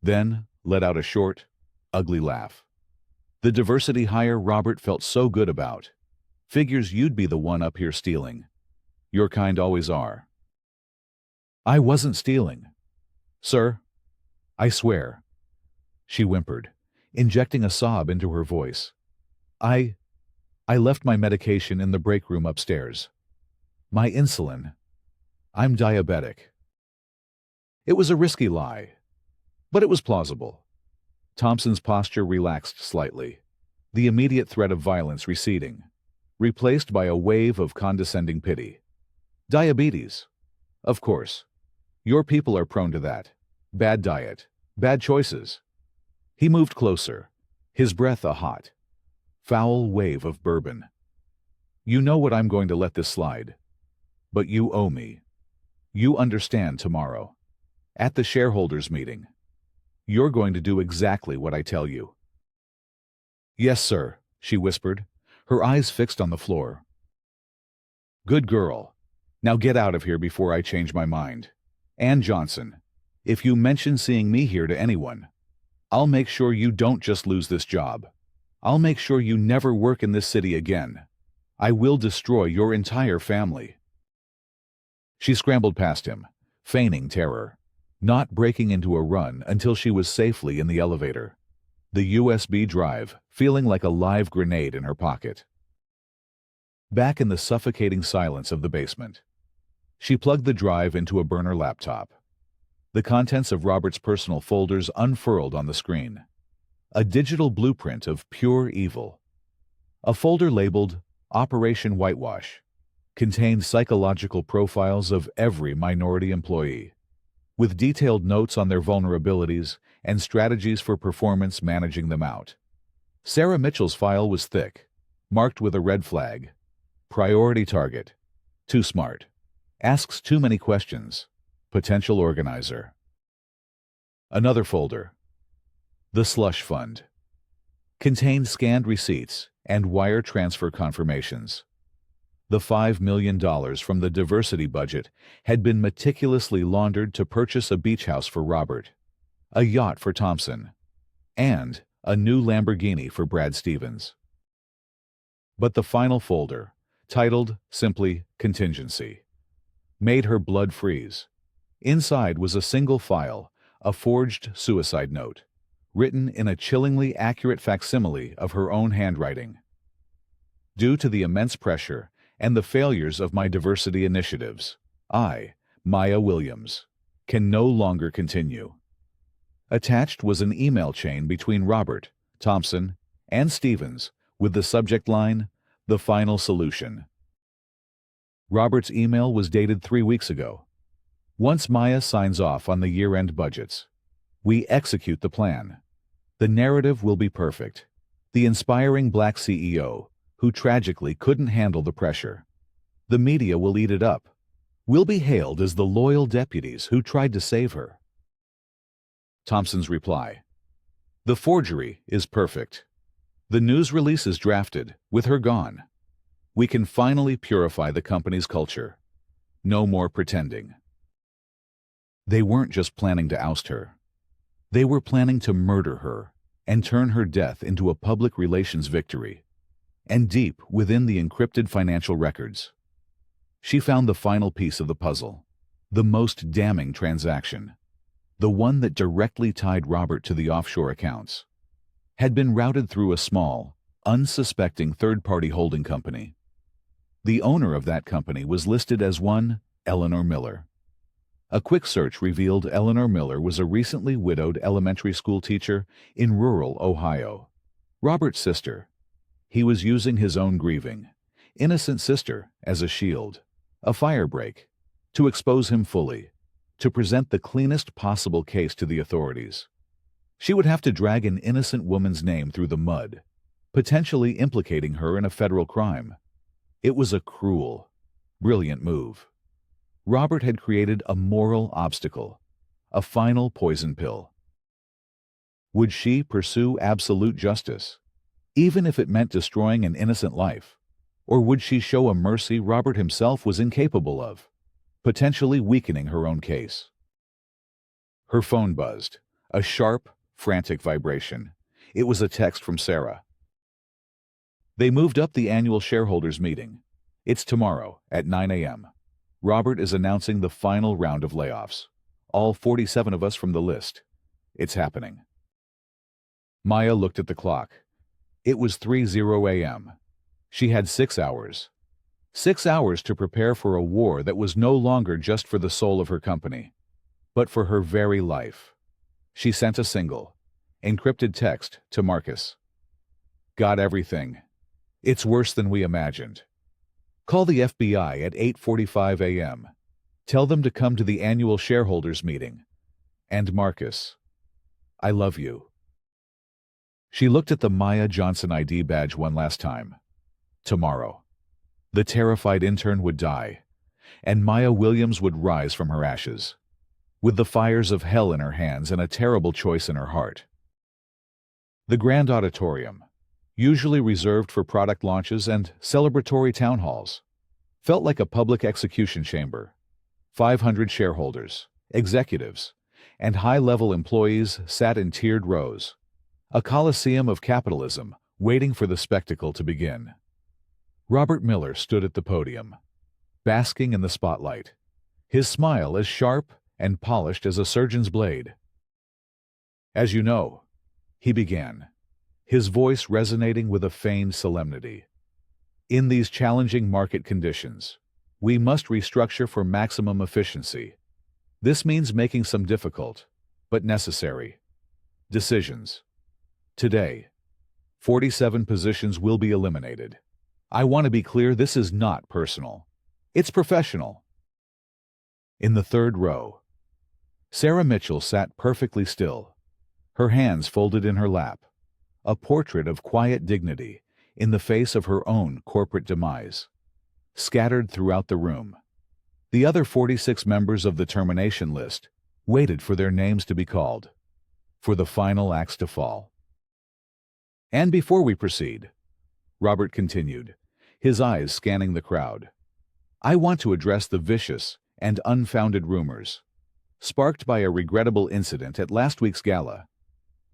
Speaker 1: then let out a short, ugly laugh. The diversity hire Robert felt so good about. Figures you'd be the one up here stealing. Your kind always are. "I wasn't stealing. Sir, I swear," she whimpered, injecting a sob into her voice. I left my medication in the break room upstairs. My insulin. I'm diabetic." It was a risky lie, but it was plausible. Thompson's posture relaxed slightly, the immediate threat of violence receding, replaced by a wave of condescending pity. "Diabetes. Of course. Your people are prone to that. Bad diet. Bad choices." He moved closer, his breath a hot, foul wave of bourbon. "You know what I'm going to let this slide. But you owe me. You understand tomorrow. At the shareholders' meeting. You're going to do exactly what I tell you." "Yes, sir," she whispered, her eyes fixed on the floor. "Good girl. Now get out of here before I change my mind. And Johnson, if you mention seeing me here to anyone, I'll make sure you don't just lose this job. I'll make sure you never work in this city again. I will destroy your entire family." She scrambled past him, feigning terror, not breaking into a run until she was safely in the elevator, the USB drive feeling like a live grenade in her pocket. Back in the suffocating silence of the basement, she plugged the drive into a burner laptop. The contents of Robert's personal folders unfurled on the screen. A digital blueprint of pure evil. A folder labeled Operation Whitewash contained psychological profiles of every minority employee, with detailed notes on their vulnerabilities and strategies for performance managing them out. Sarah Mitchell's file was thick, marked with a red flag. Priority target. Too smart. Asks too many questions. Potential organizer. Another folder. The Slush Fund. Contained scanned receipts and wire transfer confirmations. The $5 million from the diversity budget had been meticulously laundered to purchase a beach house for Robert, a yacht for Thompson, and a new Lamborghini for Brad Stevens. But the final folder, titled simply Contingency, made her blood freeze. Inside was a single file, a forged suicide note, written in a chillingly accurate facsimile of her own handwriting. "Due to the immense pressure and the failures of my diversity initiatives, I, Maya Williams, can no longer continue." Attached was an email chain between Robert, Thompson, and Stevens with the subject line, "The Final Solution." Robert's email was dated 3 weeks ago. "Once Maya signs off on the year-end budgets, we execute the plan. The narrative will be perfect. The inspiring black CEO, who tragically couldn't handle the pressure. The media will eat it up. We'll be hailed as the loyal deputies who tried to save her." Thompson's reply. "The forgery is perfect. The news release is drafted, with her gone. We can finally purify the company's culture. No more pretending." They weren't just planning to oust her. They were planning to murder her and turn her death into a public relations victory. And deep within the encrypted financial records, she found the final piece of the puzzle, the most damning transaction, the one that directly tied Robert to the offshore accounts, had been routed through a small, unsuspecting third-party holding company. The owner of that company was listed as one Eleanor Miller. A quick search revealed Eleanor Miller was a recently widowed elementary school teacher in rural Ohio. Robert's sister. He was using his own grieving, innocent sister as a shield, a firebreak, to expose him fully, to present the cleanest possible case to the authorities. She would have to drag an innocent woman's name through the mud, potentially implicating her in a federal crime. It was a cruel, brilliant move. Robert had created a moral obstacle, a final poison pill. Would she pursue absolute justice, even if it meant destroying an innocent life? Or would she show a mercy Robert himself was incapable of, potentially weakening her own case? Her phone buzzed, a sharp, frantic vibration. It was a text from Sarah. They moved up the annual shareholders meeting. It's tomorrow at 9 a.m. Robert is announcing the final round of layoffs. All 47 of us from the list. It's happening. Maya looked at the clock. It was 3:00 a.m. She had 6 hours. 6 hours to prepare for a war that was no longer just for the soul of her company, but for her very life. She sent a single, encrypted text to Marcus. Got everything. It's worse than we imagined. Call the FBI at 8:45 a.m. Tell them to come to the annual shareholders meeting. And Marcus, I love you. She looked at the Maya Johnson ID badge one last time. Tomorrow, the terrified intern would die, and Maya Williams would rise from her ashes, with the fires of hell in her hands and a terrible choice in her heart. The grand auditorium, usually reserved for product launches and celebratory town halls, felt like a public execution chamber. 500 shareholders, executives, and high-level employees sat in tiered rows, a coliseum of capitalism waiting for the spectacle to begin. Robert Miller stood at the podium, basking in the spotlight, his smile as sharp and polished as a surgeon's blade. As you know, he began, his voice resonating with a feigned solemnity. In these challenging market conditions, we must restructure for maximum efficiency. This means making some difficult, but necessary, decisions. Today, 47 positions will be eliminated. I want to be clear, this is not personal. It's professional. In the third row, Sarah Mitchell sat perfectly still, her hands folded in her lap, a portrait of quiet dignity in the face of her own corporate demise, scattered throughout the room. The other 46 members of the termination list waited for their names to be called, for the final axe to fall. And before we proceed, Robert continued, his eyes scanning the crowd, I want to address the vicious and unfounded rumors sparked by a regrettable incident at last week's gala.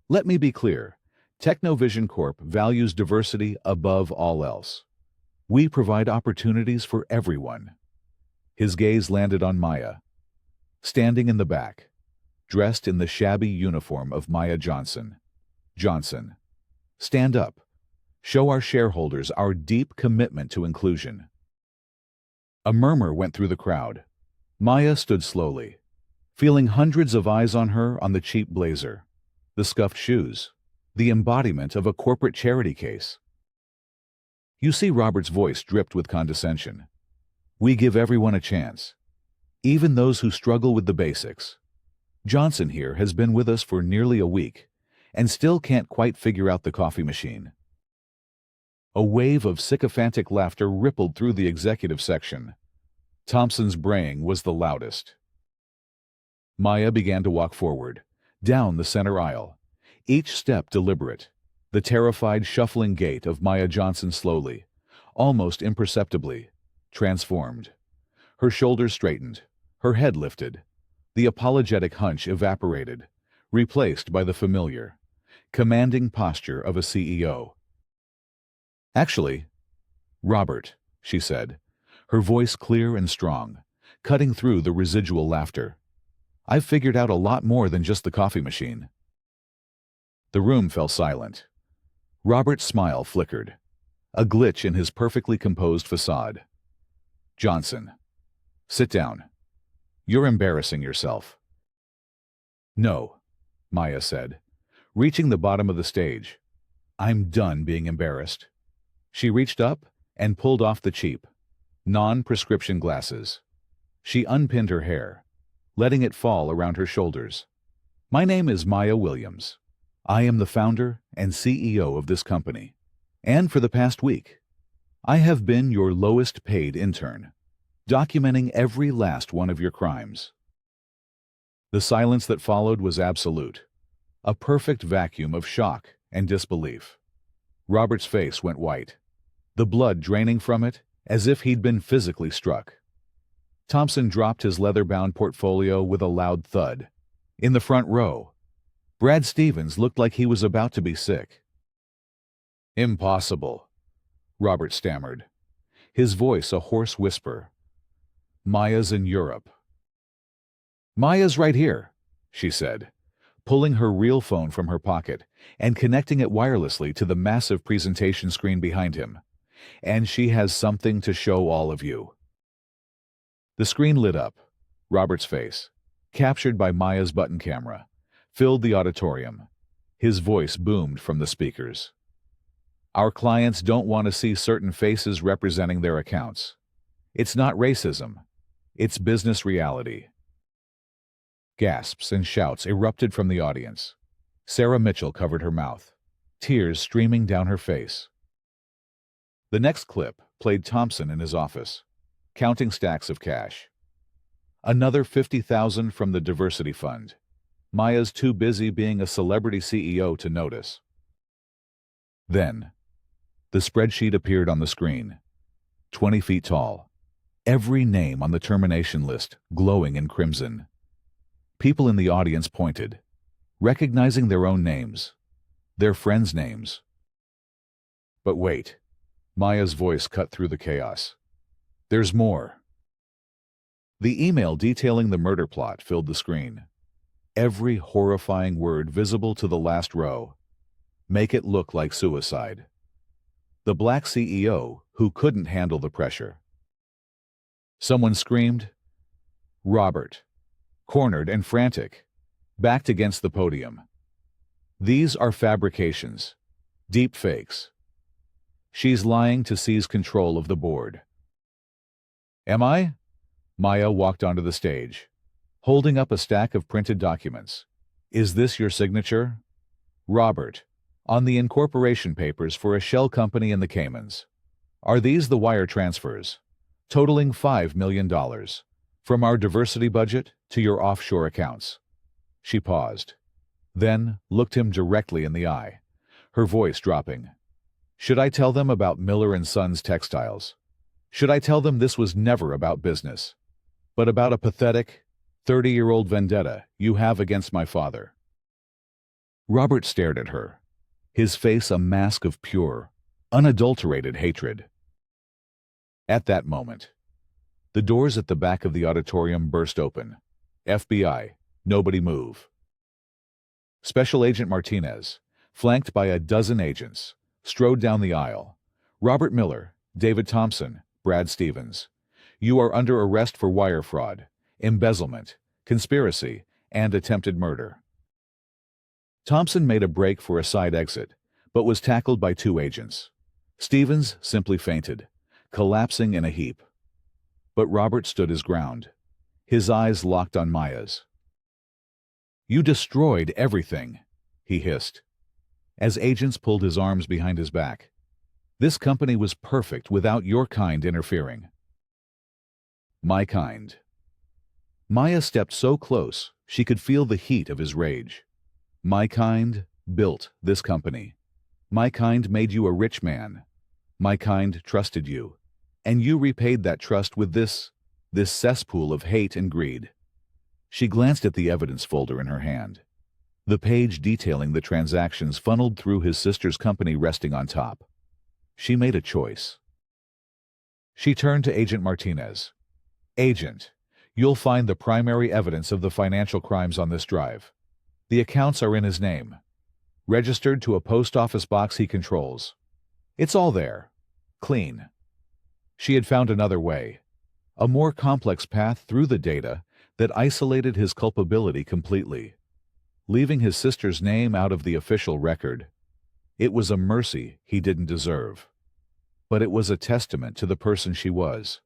Speaker 1: Let me be clear, Technovision Corp values diversity above all else. We provide opportunities for everyone. His gaze landed on Maya, standing in the back, dressed in the shabby uniform of Maya Johnson. Johnson, stand up. Show our shareholders our deep commitment to inclusion. A murmur went through the crowd. Maya stood slowly, feeling hundreds of eyes on her, on the cheap blazer, the scuffed shoes, the embodiment of a corporate charity case. You see, Robert's voice dripped with condescension. We give everyone a chance, even those who struggle with the basics. Johnson here has been with us for nearly a week and still can't quite figure out the coffee machine. A wave of sycophantic laughter rippled through the executive section. Thompson's braying was the loudest. Maya began to walk forward, down the center aisle, each step deliberate, the terrified shuffling gait of Maya Johnson slowly, almost imperceptibly, transformed. Her shoulders straightened, her head lifted, the apologetic hunch evaporated, replaced by the familiar, commanding posture of a CEO. "Actually, Robert," she said, her voice clear and strong, cutting through the residual laughter. "I've figured out a lot more than just the coffee machine." The room fell silent. Robert's smile flickered, a glitch in his perfectly composed facade. "Johnson, sit down. You're embarrassing yourself." "No," Maya said, reaching the bottom of the stage. "I'm done being embarrassed." She reached up and pulled off the cheap, non-prescription glasses. She unpinned her hair, letting it fall around her shoulders. "My name is Maya Williams. I am the founder and CEO of this company. And for the past week, I have been your lowest paid intern, documenting every last one of your crimes." The silence that followed was absolute, a perfect vacuum of shock and disbelief. Robert's face went white, the blood draining from it as if he'd been physically struck. Thompson dropped his leather-bound portfolio with a loud thud. In the front row, Brad Stevens looked like he was about to be sick. "Impossible," Robert stammered, his voice a hoarse whisper. "Maya's in Europe." "Maya's right here," she said, pulling her real phone from her pocket and connecting it wirelessly to the massive presentation screen behind him. "And she has something to show all of you." The screen lit up. Robert's face, captured by Maya's button camera, filled the auditorium. His voice boomed from the speakers. "Our clients don't want to see certain faces representing their accounts. It's not racism. It's business reality." Gasps and shouts erupted from the audience. Sarah Mitchell covered her mouth, tears streaming down her face. The next clip played Thompson in his office, counting stacks of cash. Another $50,000 from the diversity fund. Maya's too busy being a celebrity CEO to notice. Then, the spreadsheet appeared on the screen, 20 feet tall, every name on the termination list glowing in crimson. People in the audience pointed, recognizing their own names, their friends' names. But wait, Maya's voice cut through the chaos. "There's more." The email detailing the murder plot filled the screen. Every horrifying word visible to the last row. Make it look like suicide. The black CEO who couldn't handle the pressure. Someone screamed. Robert, cornered and frantic, backed against the podium. "These are fabrications, deep fakes. She's lying to seize control of the board." "Am I?" Maya walked onto the stage, holding up a stack of printed documents. "Is this your signature?" "Robert, on the incorporation papers for a shell company in the Caymans. Are these the wire transfers, totaling $5 million, from our diversity budget to your offshore accounts?" She paused, then looked him directly in the eye, her voice dropping. "Should I tell them about Miller & Sons Textiles? Should I tell them this was never about business, but about a pathetic, 30-year-old vendetta you have against my father?" Robert stared at her, his face a mask of pure, unadulterated hatred. At that moment, the doors at the back of the auditorium burst open. "FBI, nobody move." Special Agent Martinez, flanked by a dozen agents, strode down the aisle. "Robert Miller, David Thompson, Brad Stevens. You are under arrest for wire fraud, embezzlement, conspiracy, and attempted murder." Thompson made a break for a side exit, but was tackled by two agents. Stevens simply fainted, collapsing in a heap. But Robert stood his ground, his eyes locked on Maya's. "You destroyed everything," he hissed, as agents pulled his arms behind his back. "This company was perfect without your kind interfering." "My kind." Maya stepped so close she could feel the heat of his rage. "My kind built this company. My kind made you a rich man. My kind trusted you, and you repaid that trust with this cesspool of hate and greed." She glanced at the evidence folder in her hand. The page detailing the transactions funneled through his sister's company resting on top. She made a choice. She turned to Agent Martinez. "Agent, you'll find the primary evidence of the financial crimes on this drive. The accounts are in his name, registered to a post office box he controls. It's all there. Clean." She had found another way, a more complex path through the data that isolated his culpability completely, leaving his sister's name out of the official record. It was a mercy he didn't deserve, but it was a testament to the person she was.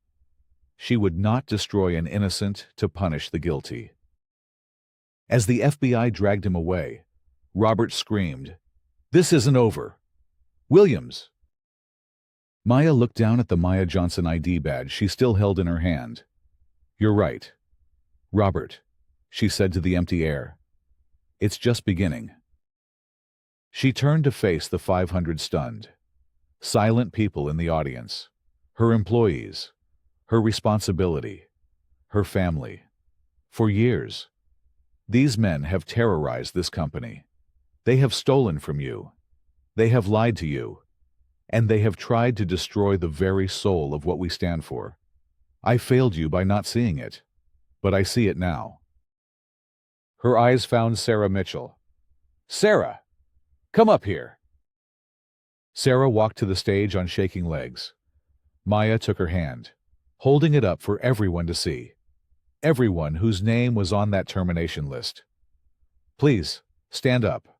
Speaker 1: She would not destroy an innocent to punish the guilty. As the FBI dragged him away, Robert screamed, "This isn't over! Williams!" Maya looked down at the Maya Johnson ID badge she still held in her hand. "You're right, Robert," she said to the empty air. "It's just beginning." She turned to face the 500 stunned, silent people in the audience, her employees, her responsibility, her family. For years, these men have terrorized this company. They have stolen from you. They have lied to you. And they have tried to destroy the very soul of what we stand for. I failed you by not seeing it, but I see it now. Her eyes found Sarah Mitchell. "Sarah, come up here." Sarah walked to the stage on shaking legs. Maya took her hand, holding it up for everyone to see. Everyone whose name was on that termination list. "Please, stand up."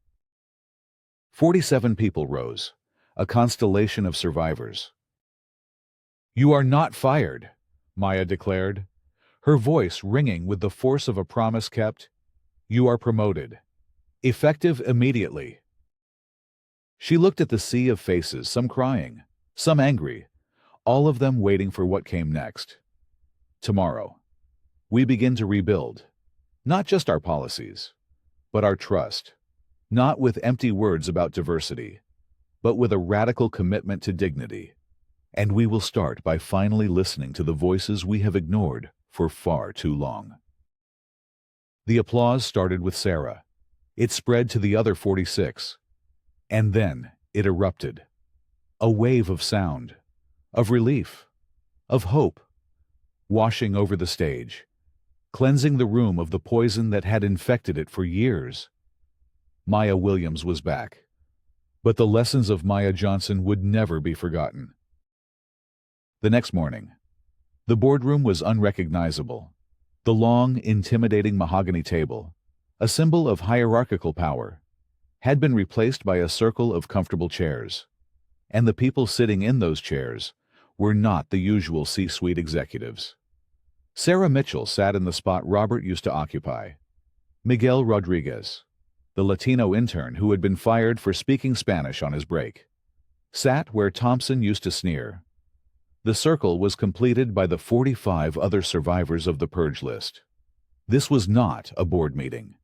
Speaker 1: 47 people rose, a constellation of survivors. "You are not fired," Maya declared, her voice ringing with the force of a promise kept. "You are promoted. Effective immediately." She looked at the sea of faces, some crying, some angry, all of them waiting for what came next. "Tomorrow, we begin to rebuild, not just our policies, but our trust, not with empty words about diversity, but with a radical commitment to dignity. And we will start by finally listening to the voices we have ignored for far too long." The applause started with Sarah. It spread to the other 46. And then it erupted. A wave of sound, of relief, of hope, washing over the stage, cleansing the room of the poison that had infected it for years. Maya Williams was back. But the lessons of Maya Johnson would never be forgotten. The next morning, the boardroom was unrecognizable. The long, intimidating mahogany table, a symbol of hierarchical power, had been replaced by a circle of comfortable chairs. And the people sitting in those chairs were not the usual C-suite executives. Sarah Mitchell sat in the spot Robert used to occupy. Miguel Rodriguez, the Latino intern who had been fired for speaking Spanish on his break, sat where Thompson used to sneer. The circle was completed by the 45 other survivors of the purge list. This was not a board meeting.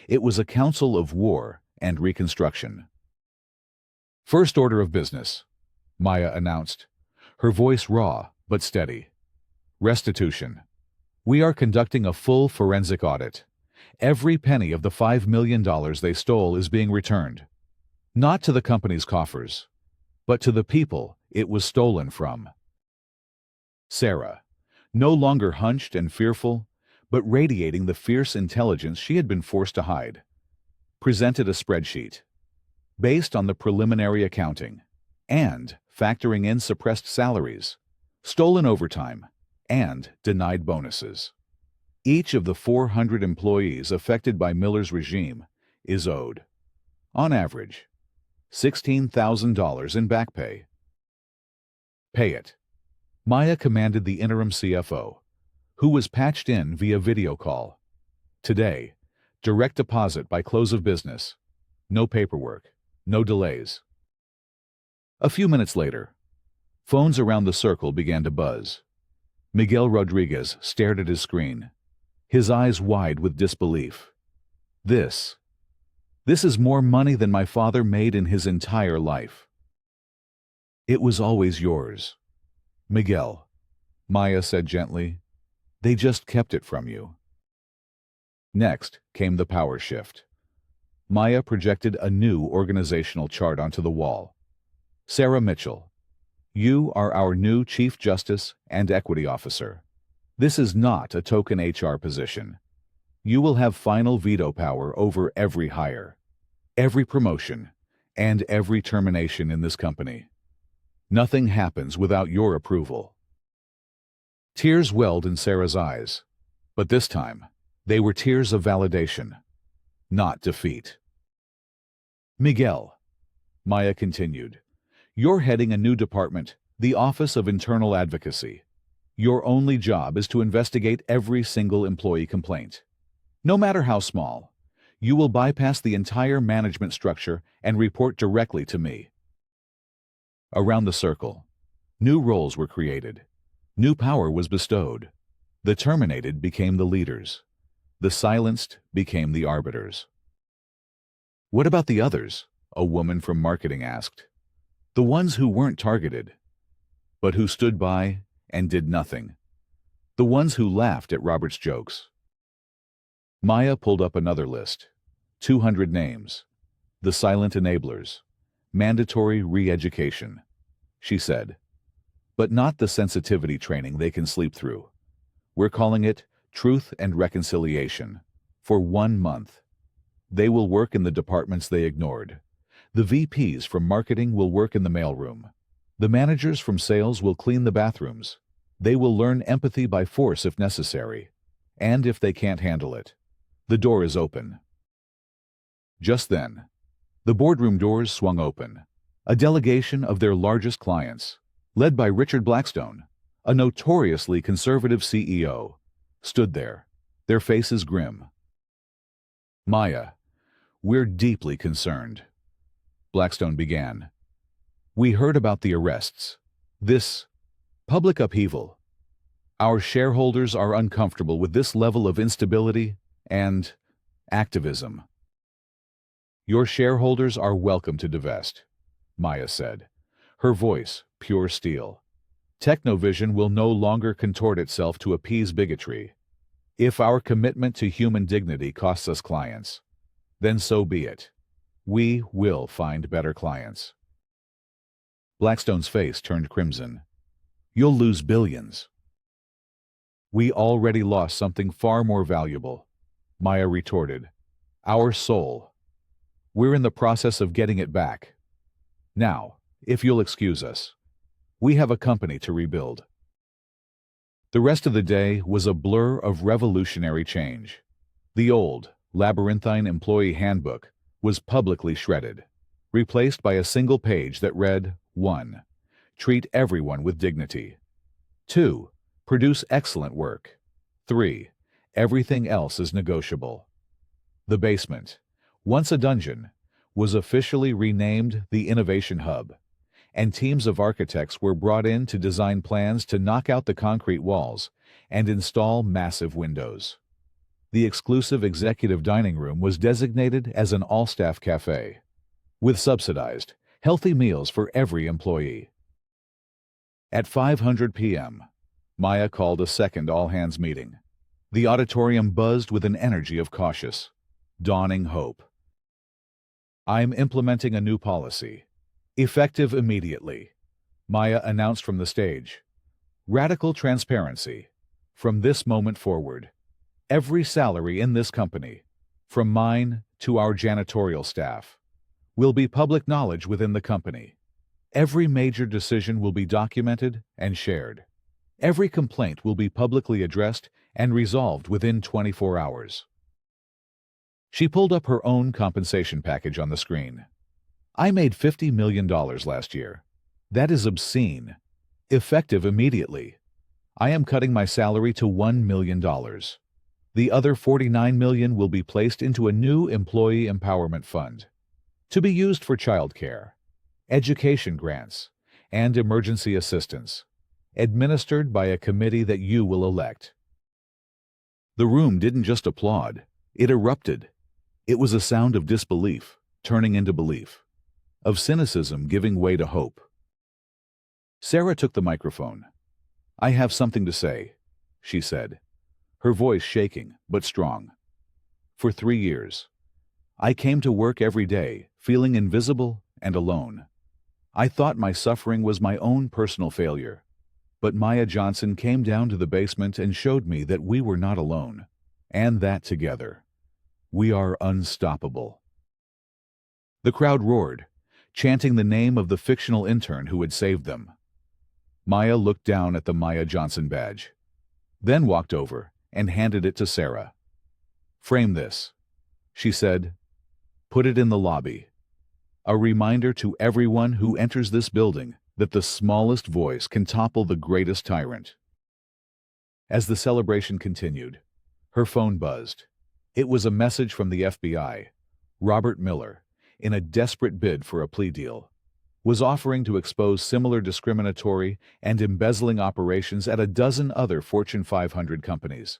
Speaker 1: It was a council of war and reconstruction. "First order of business," Maya announced, her voice raw but steady. "Restitution. We are conducting a full forensic audit. Every penny of the $5 million they stole is being returned. Not to the company's coffers, but to the people it was stolen from." Sarah, no longer hunched and fearful, but radiating the fierce intelligence she had been forced to hide, presented a spreadsheet. Based on the preliminary accounting, and factoring in suppressed salaries, stolen overtime, and denied bonuses, each of the 400 employees affected by Miller's regime is owed, on average, $16,000 in back pay. "Pay it," Maya commanded the interim CFO, who was patched in via video call. "Today, direct deposit by close of business. No paperwork, no delays." A few minutes later, phones around the circle began to buzz. Miguel Rodriguez stared at his screen, his eyes wide with disbelief. This is more money than my father made in his entire life." "It was always yours, Miguel," Maya said gently. "They just kept it from you." Next came the power shift. Maya projected a new organizational chart onto the wall. Sarah Mitchell, you are our new Chief Justice and Equity Officer. This is not a token HR position. You will have final veto power over every hire, every promotion, and every termination in this company. Nothing happens without your approval. Tears welled in Sarah's eyes, but this time, they were tears of validation, not defeat. Miguel, Maya continued, you're heading a new department, the Office of Internal Advocacy. Your only job is to investigate every single employee complaint. No matter how small, you will bypass the entire management structure and report directly to me. Around the circle, new roles were created. New power was bestowed. The terminated became the leaders. The silenced became the arbiters. What about the others? A woman from marketing asked. The ones who weren't targeted, but who stood by and did nothing. The ones who laughed at Robert's jokes. Maya pulled up another list. 200 names. The silent enablers. Mandatory re-education. She said, but not the sensitivity training they can sleep through. We're calling it Truth and Reconciliation. For 1 month. They will work in the departments they ignored. The VPs from marketing will work in the mailroom. The managers from sales will clean the bathrooms. They will learn empathy by force if necessary. And if they can't handle it, the door is open. Just then, the boardroom doors swung open. A delegation of their largest clients, led by Richard Blackstone, a notoriously conservative CEO, stood there, their faces grim. Maya, we're deeply concerned. Blackstone began. We heard about the arrests. This public upheaval. Our shareholders are uncomfortable with this level of instability and activism. Your shareholders are welcome to divest, Maya said, her voice pure steel. Technovision will no longer contort itself to appease bigotry. If our commitment to human dignity costs us clients, then so be it. We will find better clients. Blackstone's face turned crimson. You'll lose billions. We already lost something far more valuable, Maya retorted. Our soul. We're in the process of getting it back. Now, if you'll excuse us, we have a company to rebuild. The rest of the day was a blur of revolutionary change. The old, labyrinthine employee handbook was publicly shredded, replaced by a single page that read, 1. Treat everyone with dignity. 2. Produce excellent work. 3. Everything else is negotiable. The basement, once a dungeon, was officially renamed the Innovation Hub, and teams of architects were brought in to design plans to knock out the concrete walls and install massive windows. The exclusive executive dining room was designated as an all-staff cafe, with subsidized, healthy meals for every employee. At 5:00 p.m., Maya called a second all-hands meeting. The auditorium buzzed with an energy of cautious, dawning hope. I'm implementing a new policy. Effective immediately, Maya announced from the stage. Radical transparency. From this moment forward, every salary in this company, from mine to our janitorial staff, will be public knowledge within the company. Every major decision will be documented and shared. Every complaint will be publicly addressed and resolved within 24 hours. She pulled up her own compensation package on the screen. I made $50 million last year. That is obscene. Effective immediately. I am cutting my salary to $1 million. The other $49 million will be placed into a new employee empowerment fund, to be used for childcare, education grants, and emergency assistance, administered by a committee that you will elect. The room didn't just applaud, it erupted. It was a sound of disbelief turning into belief, of cynicism giving way to hope. Sarah took the microphone. I have something to say, she said, her voice shaking but strong. For 3 years, I came to work every day, feeling invisible and alone. I thought my suffering was my own personal failure. But Maya Johnson came down to the basement and showed me that we were not alone, and that together, we are unstoppable. The crowd roared, chanting the name of the fictional intern who had saved them. Maya looked down at the Maya Johnson badge, then walked over and handed it to Sarah. "Frame this," she said. "Put it in the lobby. A reminder to everyone who enters this building that the smallest voice can topple the greatest tyrant." As the celebration continued, her phone buzzed. It was a message from the FBI. Robert Miller, in a desperate bid for a plea deal, was offering to expose similar discriminatory and embezzling operations at a dozen other Fortune 500 companies.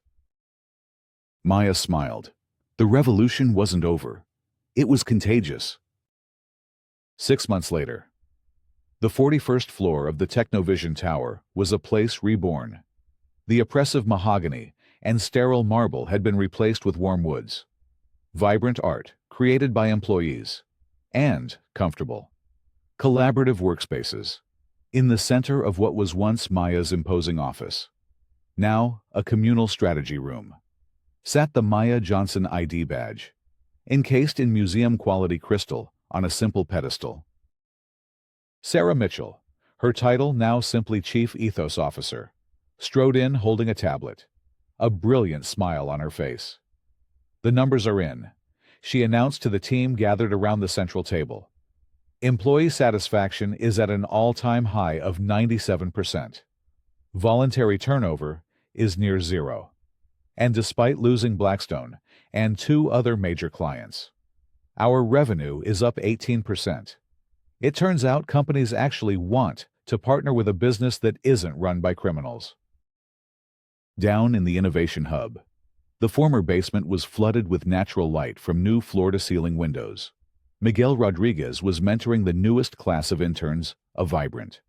Speaker 1: Maya smiled. The revolution wasn't over. It was contagious. 6 months later, the 41st floor of the Technovision Tower was a place reborn. The oppressive mahogany and sterile marble had been replaced with warm woods, vibrant art created by employees, and comfortable, collaborative workspaces. In the center of what was once Maya's imposing office, now a communal strategy room, sat the Maya Johnson ID badge, encased in museum-quality crystal on a simple pedestal. Sarah Mitchell, her title now simply Chief Ethos Officer, strode in holding a tablet, a brilliant smile on her face. "The numbers are in," she announced to the team gathered around the central table. "Employee satisfaction is at an all-time high of 97%. Voluntary turnover is near zero. And despite losing Blackstone and 2 other major clients, our revenue is up 18%. It turns out companies actually want to partner with a business that isn't run by criminals." Down in the Innovation Hub, the former basement was flooded with natural light from new floor-to-ceiling windows. Miguel Rodriguez was mentoring the newest class of interns, a vibrant,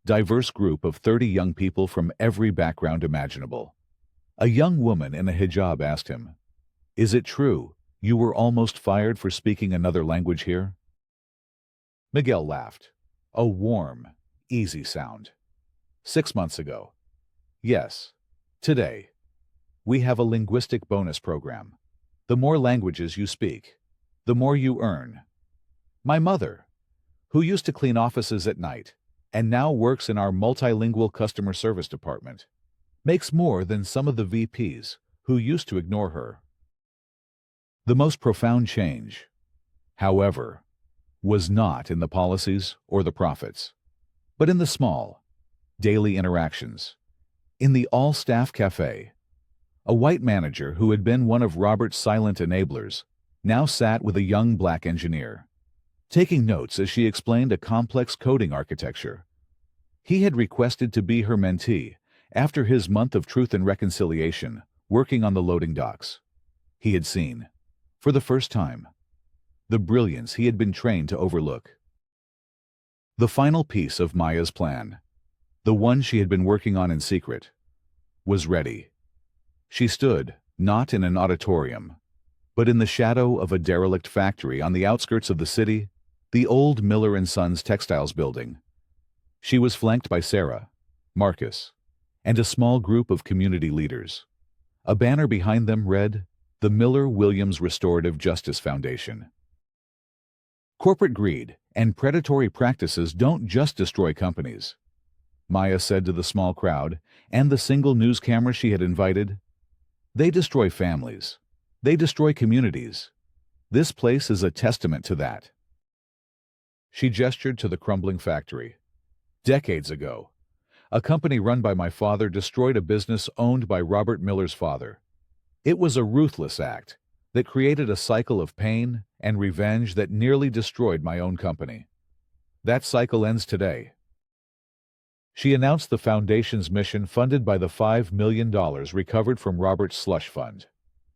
Speaker 1: diverse group of 30 young people from every background imaginable. A young woman in a hijab asked him, "Is it true you were almost fired for speaking another language here?" Miguel laughed, a warm, easy sound. 6 months ago. Yes. Today, we have a linguistic bonus program. The more languages you speak, the more you earn. My mother, who used to clean offices at night and now works in our multilingual customer service department, makes more than some of the VPs who used to ignore her. The most profound change, however, was not in the policies or the profits, but in the small, daily interactions. In the all-staff cafe, a white manager who had been one of Robert's silent enablers now sat with a young black engineer, taking notes as she explained a complex coding architecture. He had requested to be her mentee after his month of truth and reconciliation working on the loading docks. He had seen, for the first time, the brilliance he had been trained to overlook. The final piece of Maya's plan, the one she had been working on in secret, was ready. She stood, not in an auditorium, but in the shadow of a derelict factory on the outskirts of the city, the old Miller & Sons textiles building. She was flanked by Sarah, Marcus, and a small group of community leaders. A banner behind them read, "The Miller Williams Restorative Justice Foundation." Corporate greed and predatory practices don't just destroy companies, Maya said to the small crowd and the single news camera she had invited. They destroy families. They destroy communities. This place is a testament to that. She gestured to the crumbling factory. Decades ago, a company run by my father destroyed a business owned by Robert Miller's father. It was a ruthless act that created a cycle of pain and revenge that nearly destroyed my own company. That cycle ends today. She announced the foundation's mission funded by the $5 million recovered from Robert's slush fund,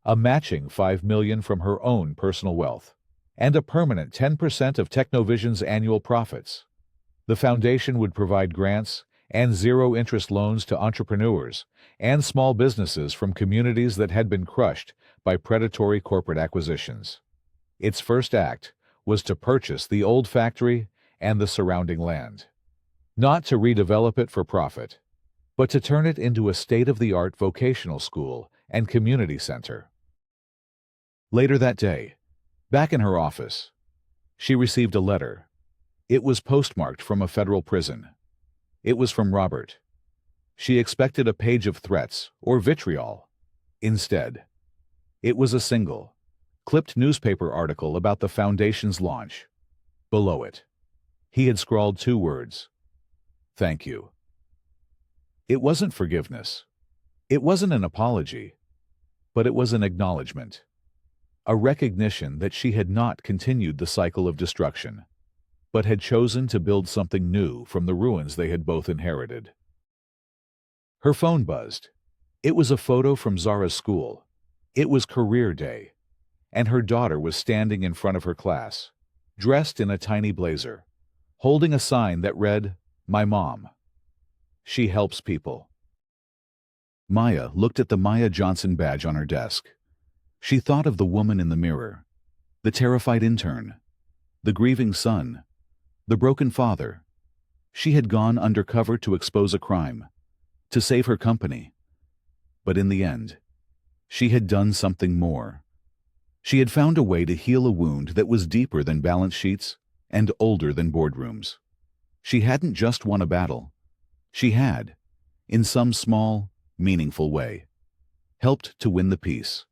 Speaker 1: a matching $5 million from her own personal wealth, and a permanent 10% of Technovision's annual profits. The foundation would provide grants and zero-interest loans to entrepreneurs and small businesses from communities that had been crushed by predatory corporate acquisitions. Its first act was to purchase the old factory and the surrounding land. Not to redevelop it for profit, but to turn it into a state-of-the-art vocational school and community center. Later that day, back in her office, she received a letter. It was postmarked from a federal prison. It was from Robert. She expected a page of threats or vitriol. Instead, it was a single, clipped newspaper article about the foundation's launch. Below it, he had scrawled 2 words: "Thank you." It wasn't forgiveness. It wasn't an apology, but it was an acknowledgement, a recognition that she had not continued the cycle of destruction, but had chosen to build something new from the ruins they had both inherited. Her phone buzzed. It was a photo from Zara's school. It was career day, and her daughter was standing in front of her class, dressed in a tiny blazer, holding a sign that read, "My mom. She helps people." Maya looked at the Maya Johnson badge on her desk. She thought of the woman in the mirror, the terrified intern, the grieving son, the broken father. She had gone undercover to expose a crime, to save her company. But in the end, she had done something more. She had found a way to heal a wound that was deeper than balance sheets and older than boardrooms. She hadn't just won a battle. She had, in some small, meaningful way, helped to win the peace.